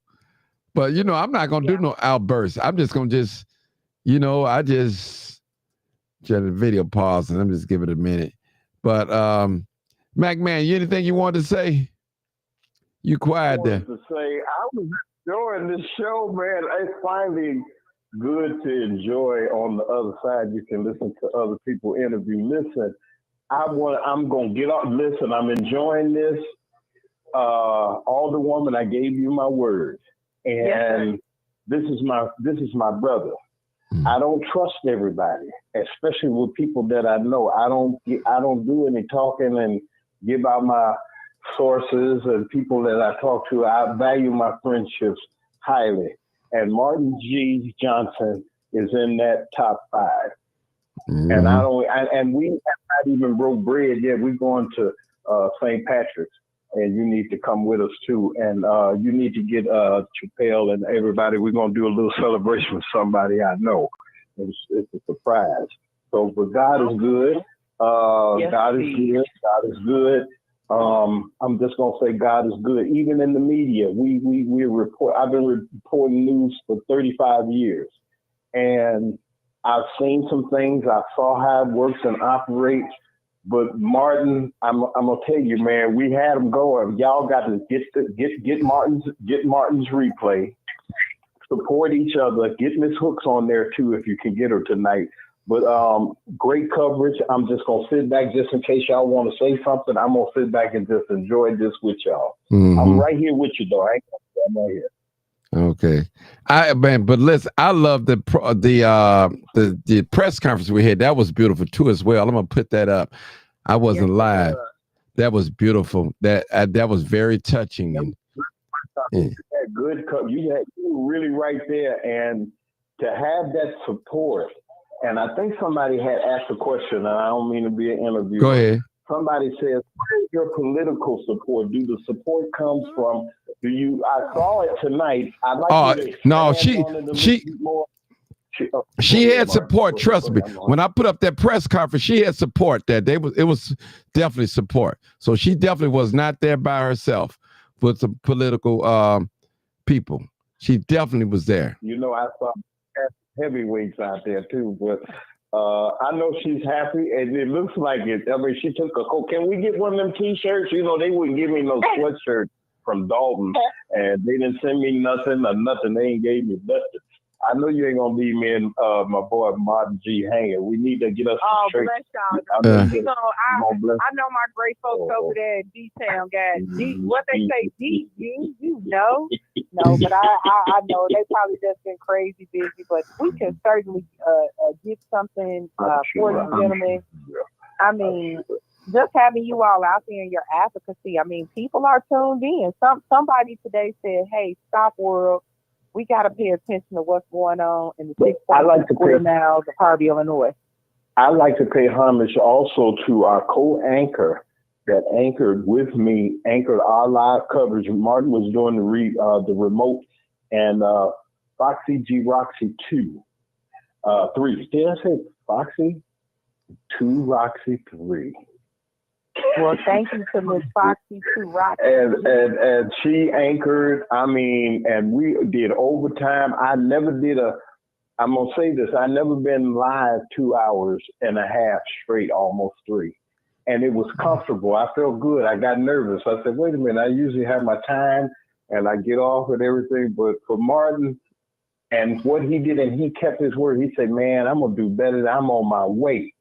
But, you know, I'm not going to do no outbursts. I'm just going to I just the video pause and I'm just give it a minute. But Mac Man, you anything you want to say? You quiet there. To say I was enjoying this show, man. It's finally good to enjoy on the other side. You can listen to other people interview. Listen, I'm gonna get off. Listen, I'm enjoying this. Alderwoman, I gave you my word, and this is my brother. I don't trust everybody, especially with people that I know. I don't do any talking and give out my sources and people that I talk to. I value my friendships highly. And Martin G. Johnson is in that top 5. And we have not even broke bread yet. We're going to St. Patrick's, and you need to come with us too. And you need to get Chappelle and everybody. We're going to do a little celebration with somebody I know. It's a surprise. So, but God is good. God is good. God is good. I'm just gonna say God is good. Even in the media, we report. I've been reporting news for 35 years, and I've seen some things. I saw how it works and operates. But Martin, I'm gonna tell you, man, we had him going. Y'all got to get Martin's replay. Support each other. Get Miss Hooks on there too if you can get her tonight. But great coverage. I'm just going to sit back just in case y'all want to say something. I'm going to sit back and just enjoy this with y'all. I'm right here with you, though. I'm right here. Okay. But listen, I love the press conference we had. That was beautiful, too, as well. I'm going to put that up. I wasn't live. That was beautiful. That was very touching. You had good you were really right there. And to have that support. And I think somebody had asked a question, and I don't mean to be an interviewer. Go ahead. Somebody says, where is your political support? Do the support comes from, I saw it tonight. I'd like you to no, she had support. Trust me. When I put up that press conference, she had support. It was definitely support. So she definitely was not there by herself with some political people. She definitely was there. I saw heavyweights out there too, but I know she's happy, and it looks like it. I mean, she took can we get one of them T-shirts? They wouldn't give me no sweatshirt from Dalton, and they didn't send me nothing or nothing. They ain't gave me nothing. I know you ain't gonna leave me and my boy Martin G hanging. We need to get us straight. Bless y'all. I know my great folks over there at D-Town got what they say, you know. No, but I know they probably just been crazy busy, but we can certainly get something for you gentlemen. I mean, just having you all out there in your advocacy, I mean, people are tuned in. Somebody today said, hey, stop world. We got to pay attention to what's going on in the 6.6 quarter miles of Harvey, Illinois. I'd like to pay homage also to our co-anchor that anchored with me, anchored our live coverage. Martin was doing the remote, and Foxy G Roxy 2, 3. Did I say Foxy? 2 Roxy 3. Well, thank you to Miss Foxy 2 Roxy. And she anchored, I mean, and we did overtime. I'm going to say this, I never been live 2 hours and a half straight, almost 3. And it was comfortable. I felt good. I got nervous. I said, wait a minute, I usually have my time and I get off and everything. But for Martin and what he did, and he kept his word, he said, man, I'm going to do better. I'm on my way.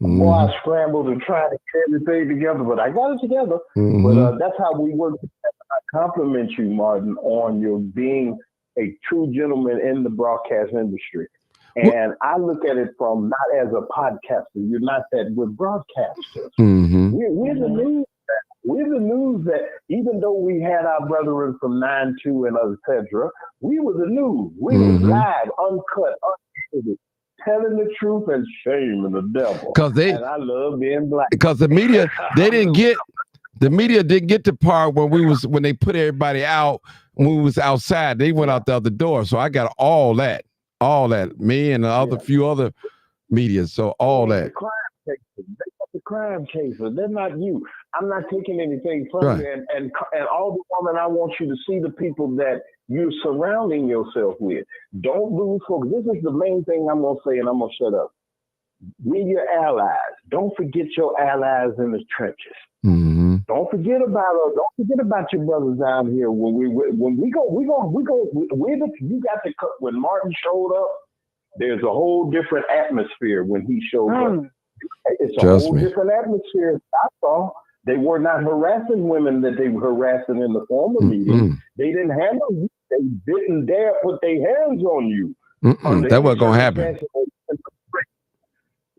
Boy, I scrambled and tried to get everything together, but I got it together. But that's how we work together. I compliment you, Martin, on your being a true gentleman in the broadcast industry. And I look at it from not as a podcaster. You're not that. We're broadcasters. We're the news. We're the news that even though we had our brethren from 9-2 and etc., we were the news. We were live, uncut, unedited, telling the truth and shaming the devil. And I love being black. Because the media, didn't get the part when they put everybody out, when we was outside. They went out the other door. So I got all that. Me and the few other media. So all that. The crime chaser. They're not you. I'm not taking anything from you. And all the woman, I want you to see the people that you're surrounding yourself with. Don't lose focus. This is the main thing I'm going to say, and I'm going to shut up. We're your allies. Don't forget your allies in the trenches. Don't forget about us. Don't forget about your brothers down here. When we go. You got to cut. When Martin showed up, there's a whole different atmosphere when he showed up. It's a whole different atmosphere. I saw. They were not harassing women that they were harassing in the former meeting. They didn't handle you. They didn't dare put their hands on you. That wasn't going to happen.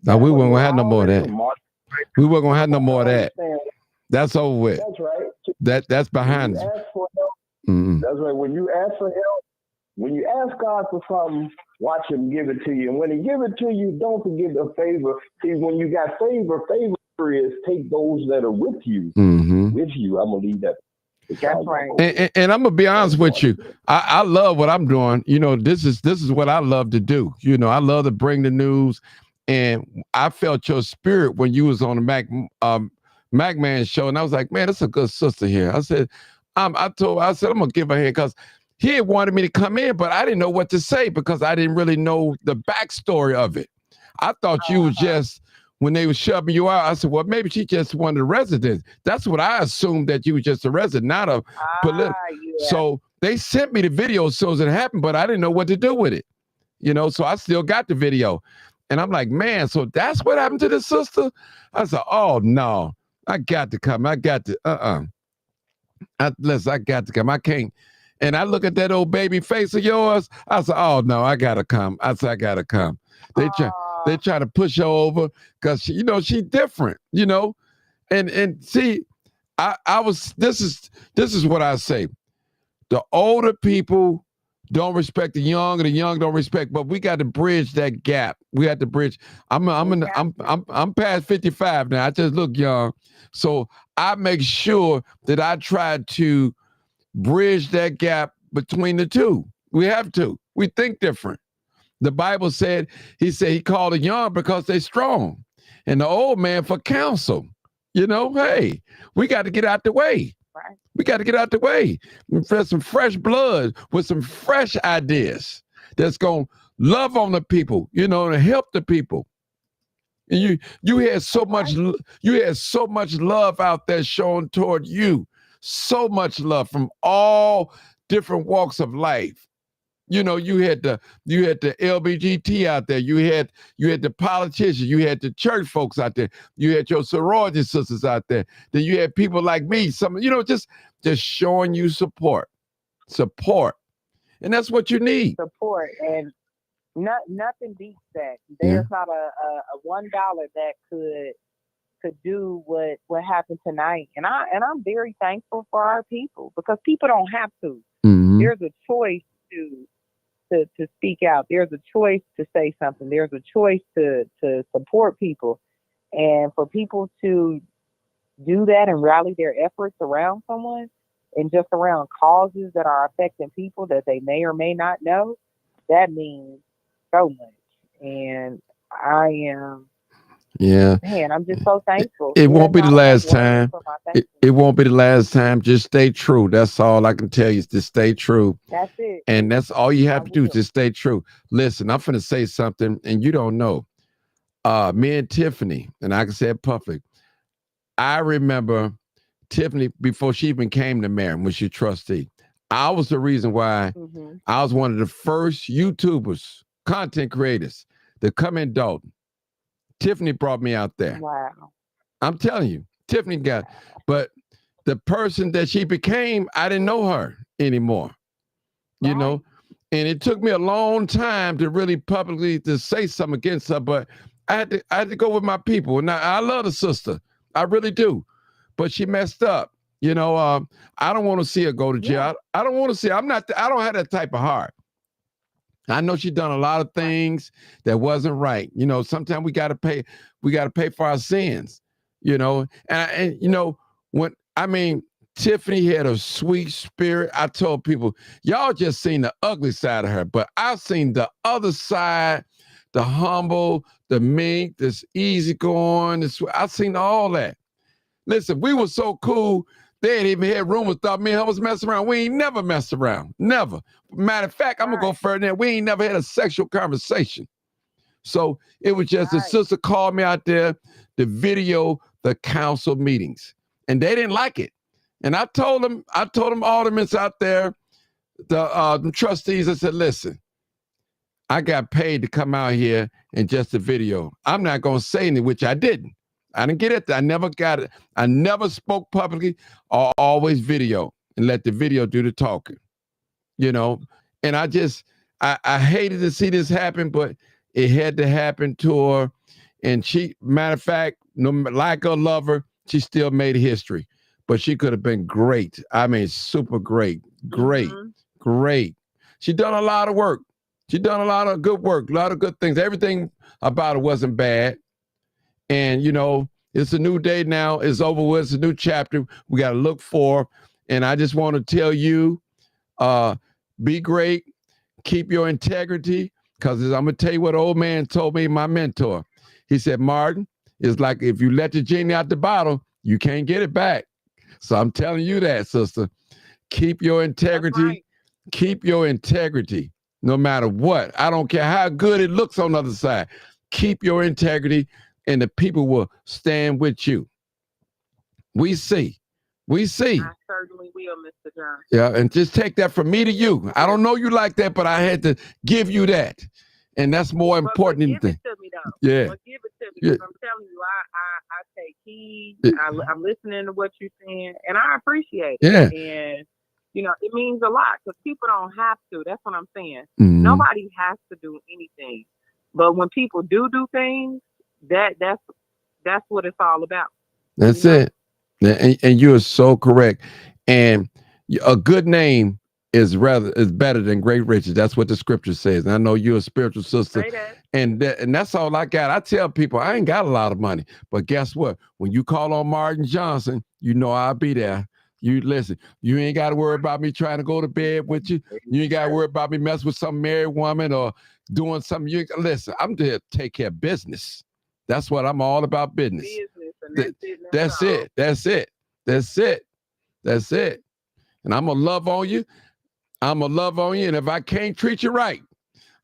No, we weren't going to have no more of that. We weren't going to have no more of that. That's over with. That's right. That's behind us. That's right. When you ask for help, when you ask God for something, watch him give it to you. And when he give it to you, don't forget the favor. See, when you got favor is take those that are with you. With you. I'm going to leave that. That's right. And I'm gonna be honest with you. I love what I'm doing. You know, this is what I love to do. You know, I love to bring the news, and I felt your spirit when you was on the Mac Man show, and I was like, man, that's a good sister here. I said, I'm gonna give her a hand because he had wanted me to come in, but I didn't know what to say because I didn't really know the backstory of it. I thought you was just. When they were shoving you out, I said, well, maybe she just one of the residents. That's what I assumed, that you were just a resident, not a political. Yeah. So they sent me the video as soon as it happened, but I didn't know what to do with it. You know, so I still got the video. And I'm like, man, so that's what happened to the sister? I said, oh, no, I got to come. I got to, I got to come. I can't. And I look at that old baby face of yours. I said, oh, no, I got to come. I said, I got to come. They try to push her over because she's different, and see, this is what I say. The older people don't respect the young, and the young don't respect, but we got to bridge that gap. We have to bridge. I'm past 55 now. I just look young. So I make sure that I try to bridge that gap between the two. We have to. We think different. The Bible said, he called the young because they're strong, and the old man for counsel. Hey, we got to get out the way. Right. We got to get out the way for some fresh blood with some fresh ideas that's going to love on the people, to help the people. And you had so much love out there shown toward you. so much love from all different walks of life. You know, you had the LBGT out there, you had the politicians, you had the church folks out there, you had your sorority sisters out there, then you had people like me, some, you know, just showing you support. And that's what you need. Support, and nothing beats that. There's not a $1 that could do what happened tonight. And I'm very thankful for our people, because people don't have to. Mm-hmm. There's a choice to speak out. There's a choice to say something. There's a choice to support people. And for people to do that and rally their efforts around someone and just around causes that are affecting people that they may or may not know, that means so much. And I am, man, I'm just so thankful. It won't be the last time. It won't be the last time. Just stay true. That's all I can tell you, is to stay true. That's it. And that's all you have to do, is just stay true. Listen, I'm finna say something, and you don't know. Me and Tiffany, and I can say it public, I remember Tiffany before she even came to Marion, when she trustee. I was the reason why I was one of the first YouTubers, content creators, to come in Dalton. Tiffany brought me out there. Wow. I'm telling you, Tiffany got, but the person that she became, I didn't know her anymore, you know? And it took me a long time to really publicly to say something against her, but I had to go with my people. And I love the sister. I really do. But she messed up. You know, I don't want to see her go to jail. I don't want to see her. I don't have that type of heart. I know she's done a lot of things that wasn't right. You know, sometimes we gotta pay for our sins, you know. And you know, Tiffany had a sweet spirit. I told people, y'all just seen the ugly side of her, but I've seen the other side, the humble, the meek, this easygoing. I've seen all that. Listen, we were so cool, they ain't even had rumors thought me and her was messing around. We ain't never messed around. Never. Matter of fact, I'm gonna go further than that. We ain't never had a sexual conversation. So it was just the sister called me out there to video the council meetings. And they didn't like it. And I told them aldermen out there, the trustees, I said, listen, I got paid to come out here and just a video. I'm not gonna say anything, which I didn't. I didn't get it. I never got it. I never spoke publicly, or always video and let the video do the talking, you know? And I hated to see this happen, but it had to happen to her. And matter of fact, no, like her lover, she still made history, but she could have been great. I mean, super great, great. She done a lot of work. She done a lot of good work, a lot of good things. Everything about it wasn't bad. And, you know, it's a new day now. It's over with. It's a new chapter we got to look for. And I just want to tell you, be great. Keep your integrity. Because I'm going to tell you what old man told me, my mentor. He said, Martin, it's like if you let the genie out the bottle, you can't get it back. So I'm telling you that, sister. Keep your integrity. Keep your integrity. No matter what. I don't care how good it looks on the other side. Keep your integrity, and the people will stand with you. We see. I certainly will, Mr. John. Yeah, and just take that from me to you. I don't know you like that, but I had to give you that. And that's more important than anything. Give it to me, though. Yeah. Well, give it to me, because I'm telling you, I take heed. I'm listening to what you're saying, and I appreciate it. Yeah. And, you know, it means a lot, because people don't have to. That's what I'm saying. Nobody has to do anything. But when people do things, that's what it's all about. That's it. And you are so correct. And a good name is better than great riches. That's what the scripture says. And I know you're a spiritual sister. And that's all I got. I tell people I ain't got a lot of money, but guess what? When you call on Martin Johnson, you know I'll be there. You listen, you ain't got to worry about me trying to go to bed with you. You ain't got to worry about me messing with some married woman or doing something. Listen, I'm there to take care of business. That's what I'm all about, business. That's it. And I'm going to love on you. And if I can't treat you right,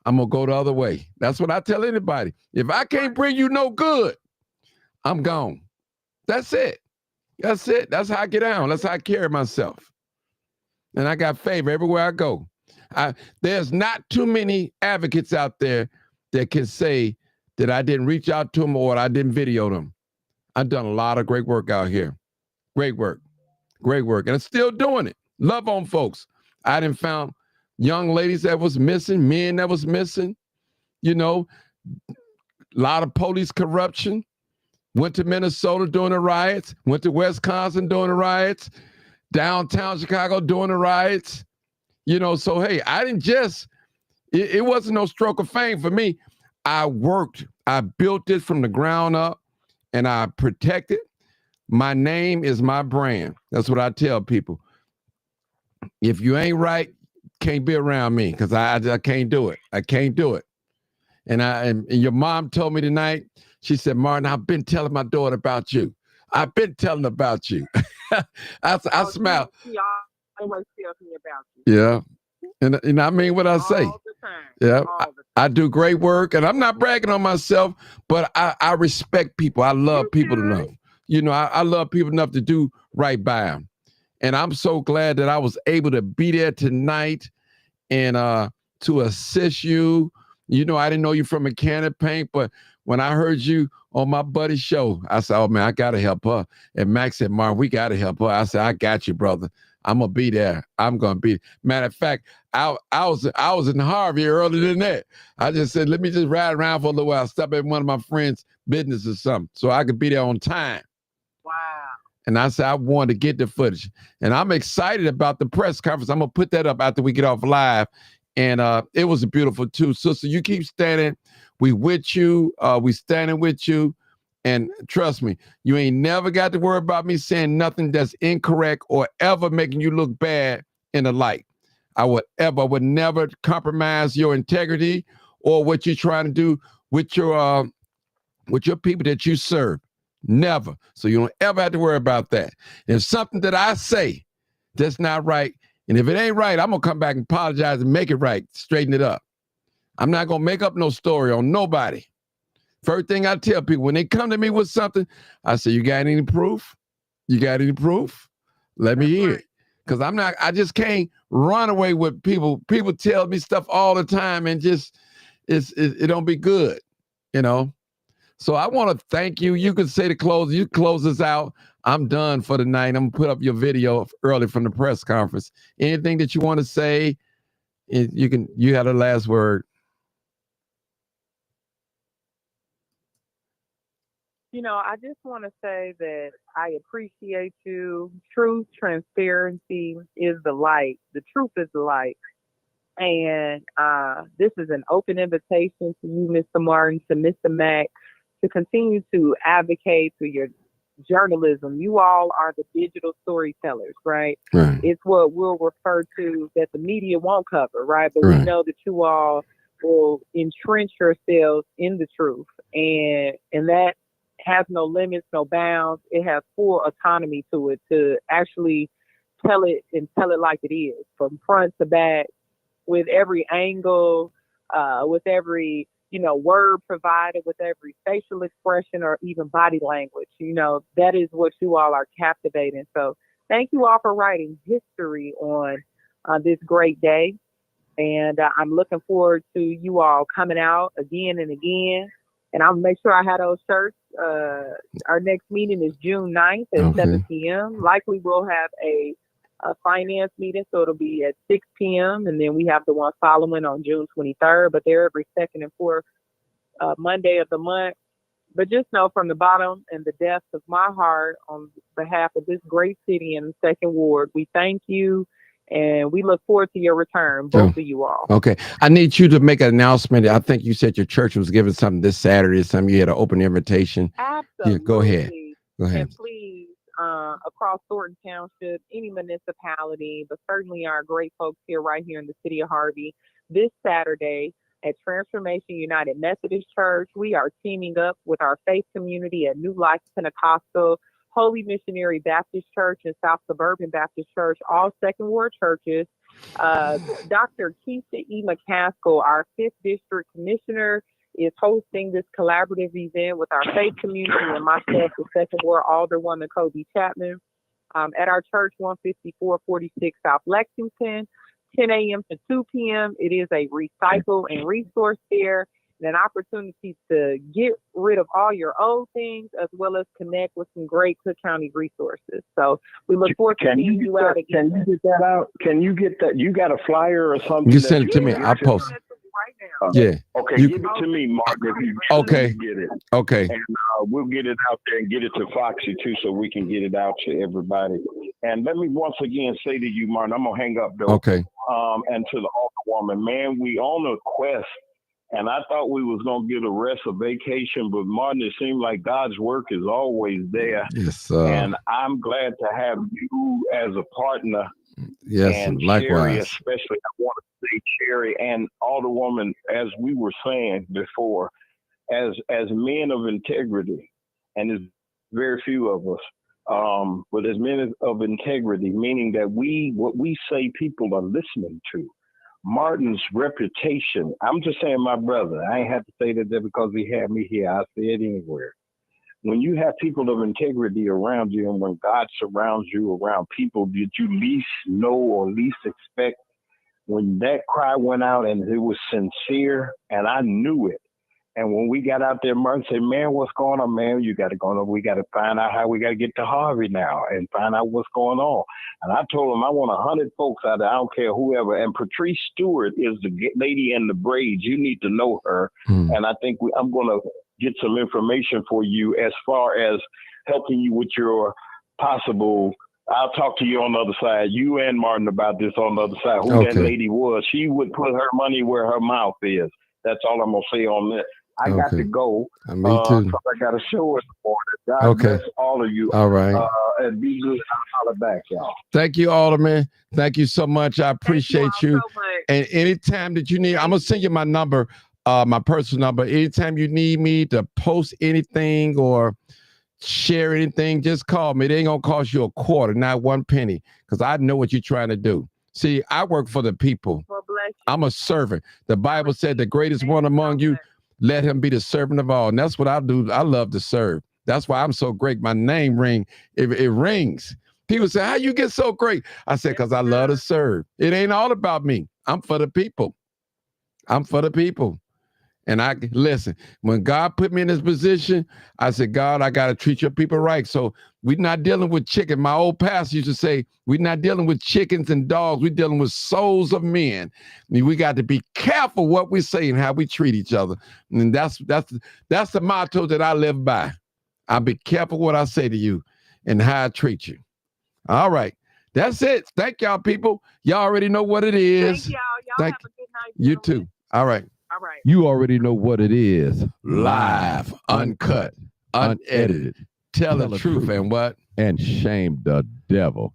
I'm going to go the other way. That's what I tell anybody. If I can't bring you no good, I'm gone. That's it. That's it. That's how I get down. That's how I carry myself. And I got favor everywhere I go. There's not too many advocates out there that can say that I didn't reach out to them or I didn't video them. I've done a lot of great work out here. Great work. Great work. And I'm still doing it. Love on folks. I done found young ladies that was missing, men that was missing, you know, a lot of police corruption. Went to Minnesota during the riots, went to Wisconsin during the riots, downtown Chicago during the riots. You know, so hey, I didn't just, it wasn't no stroke of fame for me. I worked, I built it from the ground up and I protect it. My name is my brand. That's what I tell people. If you ain't right, can't be around me because I can't do it. I can't do it. And your mom told me tonight, she said, Martin, I've been telling my daughter about you. I've been telling about you. I smile. She always tells me about you. Yeah. And I mean what I say. All the time. Yeah. All the time. I do great work and I'm not bragging on myself, but I respect people. I love people enough. You know, I love people enough to do right by them. And I'm so glad that I was able to be there tonight and to assist you. You know, I didn't know you from a can of paint, but when I heard you on my buddy's show, I said, oh man, I got to help her. And Max said, Mark, we got to help her. I said, I got you, brother. I'm going to be there. I'm going to be. Matter of fact, I was in Harvey earlier than that. I just said, let me just ride around for a little while, stop at one of my friends' business or something so I could be there on time. Wow. And I said, I wanted to get the footage. And I'm excited about the press conference. I'm going to put that up after we get off live. And it was beautiful too. Sister, you keep standing. We with you. We standing with you. And trust me, you ain't never got to worry about me saying nothing that's incorrect or ever making you look bad in the light. I would never compromise your integrity or what you're trying to do with your people that you serve. Never. So you don't ever have to worry about that. If something that I say that's not right, and if it ain't right, I'm going to come back and apologize and make it right, straighten it up. I'm not going to make up no story on nobody. First thing I tell people, when they come to me with something, I say, you got any proof? You got any proof? Let me hear it. Because I just can't run away with people. People tell me stuff all the time and just, it don't be good, you know? So I want to thank you. You can say the close. You close us out. I'm done for the night. I'm going to put up your video early from the press conference. Anything that you want to say, you have the last word. You know, I just want to say that I appreciate you. Truth, transparency is the light. The truth is the light. And this is an open invitation to you, Mr. Martin, to Mr. Mack, to continue to advocate through your journalism. You all are the digital storytellers, right? It's what we'll refer to that the media won't cover, right? But we know that you all will entrench yourselves in the truth. And that has no limits, no bounds. It has full autonomy to it to actually tell it and tell it like it is, from front to back, with every angle, with every, word provided, with every facial expression or even body language. That is what you all are captivating. So thank you all for writing history on this great day. And I'm looking forward to you all coming out again and again. And I'll make sure I have those shirts. Our next meeting is June 9th at 7 p.m. Likely we'll have a finance meeting, so it'll be at 6 p.m. And then we have the one following on June 23rd, but they're every second and fourth Monday of the month. But just know from the bottom and the depths of my heart, on behalf of this great city and the Second Ward, we thank you. And we look forward to your return, both of you all. Okay. I need you to make an announcement. I think you said your church was giving something this Saturday or something. You had an open invitation. Absolutely. Yeah, go ahead. And please, across Thornton Township, any municipality, but certainly our great folks right here in the city of Harvey, this Saturday at Transformation United Methodist Church, we are teaming up with our faith community at New Life Pentecostal, Holy Missionary Baptist Church, and South Suburban Baptist Church, all Second Ward churches. Dr. Keisha E. McCaskill, our 5th District Commissioner, is hosting this collaborative event with our faith community and myself, the Second Ward Alderwoman Kobe Chapman, at our church, 15446 South Lexington, 10 a.m. to 2 p.m. It is a recycle and resource fair and an opportunity to get rid of all your old things as well as connect with some great Cook County resources. So we look forward to seeing you out again. Can you get that out? Can you get that? You got a flyer or something? You send it to me. I'll post it. Yeah. Okay, You- give it to me, Mark, if you Okay. get it. Okay. And we'll get it out there and get it to Foxy too, so we can get it out to everybody. And let me once again say to you, Martin, I'm gonna hang up though. Okay. And to the Alderwoman, man, we on a quest. And I thought we was gonna get a rest, a vacation, but Martin, it seemed like God's work is always there. Yes. And I'm glad to have you as a partner. Yes. And Sherry, Likewise. especially, I want to say Sherry and Alderwoman, as we were saying before, as men of integrity, and there's very few of us, but as men of integrity, meaning that what we say people are listening to. Martin's reputation, I'm just saying my brother, I ain't have to say that there because he had me here, I say it anywhere. When you have people of integrity around you, and when God surrounds you around people that you least know or least expect, when that cry went out and it was sincere, and I knew it. And when we got out there, Martin said, man, what's going on, man? You got to go on. We got to find out how we got to get to Harvey now and find out what's going on. And I told him I want 100 folks out there. I don't care whoever. And Patrice Stewart is the lady in the braids. You need to know her. And I think I'm going to get some information for you as far as helping you with your possible. I'll talk to you on the other side. You and Martin about this on the other side. Who that lady was. She would put her money where her mouth is. That's all I'm going to say on that. I got to go. Me too. So I got a show in the morning. God bless all of you. All right. And be good. I'll holler back, y'all. Thank you, Alderman. Thank you so much. I appreciate you. So much. And anytime that you need, I'm gonna send you my number, my personal number. Anytime you need me to post anything or share anything, just call me. It ain't gonna cost you a quarter, not one penny, because I know what you're trying to do. See, I work for the people. Well, bless you. I'm a servant. The Bible said the greatest one among you, let him be the servant of all. And that's what I do. I love to serve. That's why I'm so great. My name ring, it rings. People say, how you get so great? I said, because I love to serve. It ain't all about me. I'm for the people. I'm for the people. And I listen, when God put me in this position, I said, God, I got to treat your people right. So we're not dealing with chicken. My old pastor used to say, we're not dealing with chickens and dogs. We're dealing with souls of men. I mean, we got to be careful what we say and how we treat each other. And that's the motto that I live by. I'll be careful what I say to you and how I treat you. All right. That's it. Thank y'all, people. Y'all already know what it is. Thank y'all. Y'all have a good night. You too. All right. All right. You already know what it is. Live, uncut, unedited. Tell the truth and what? And shame the devil.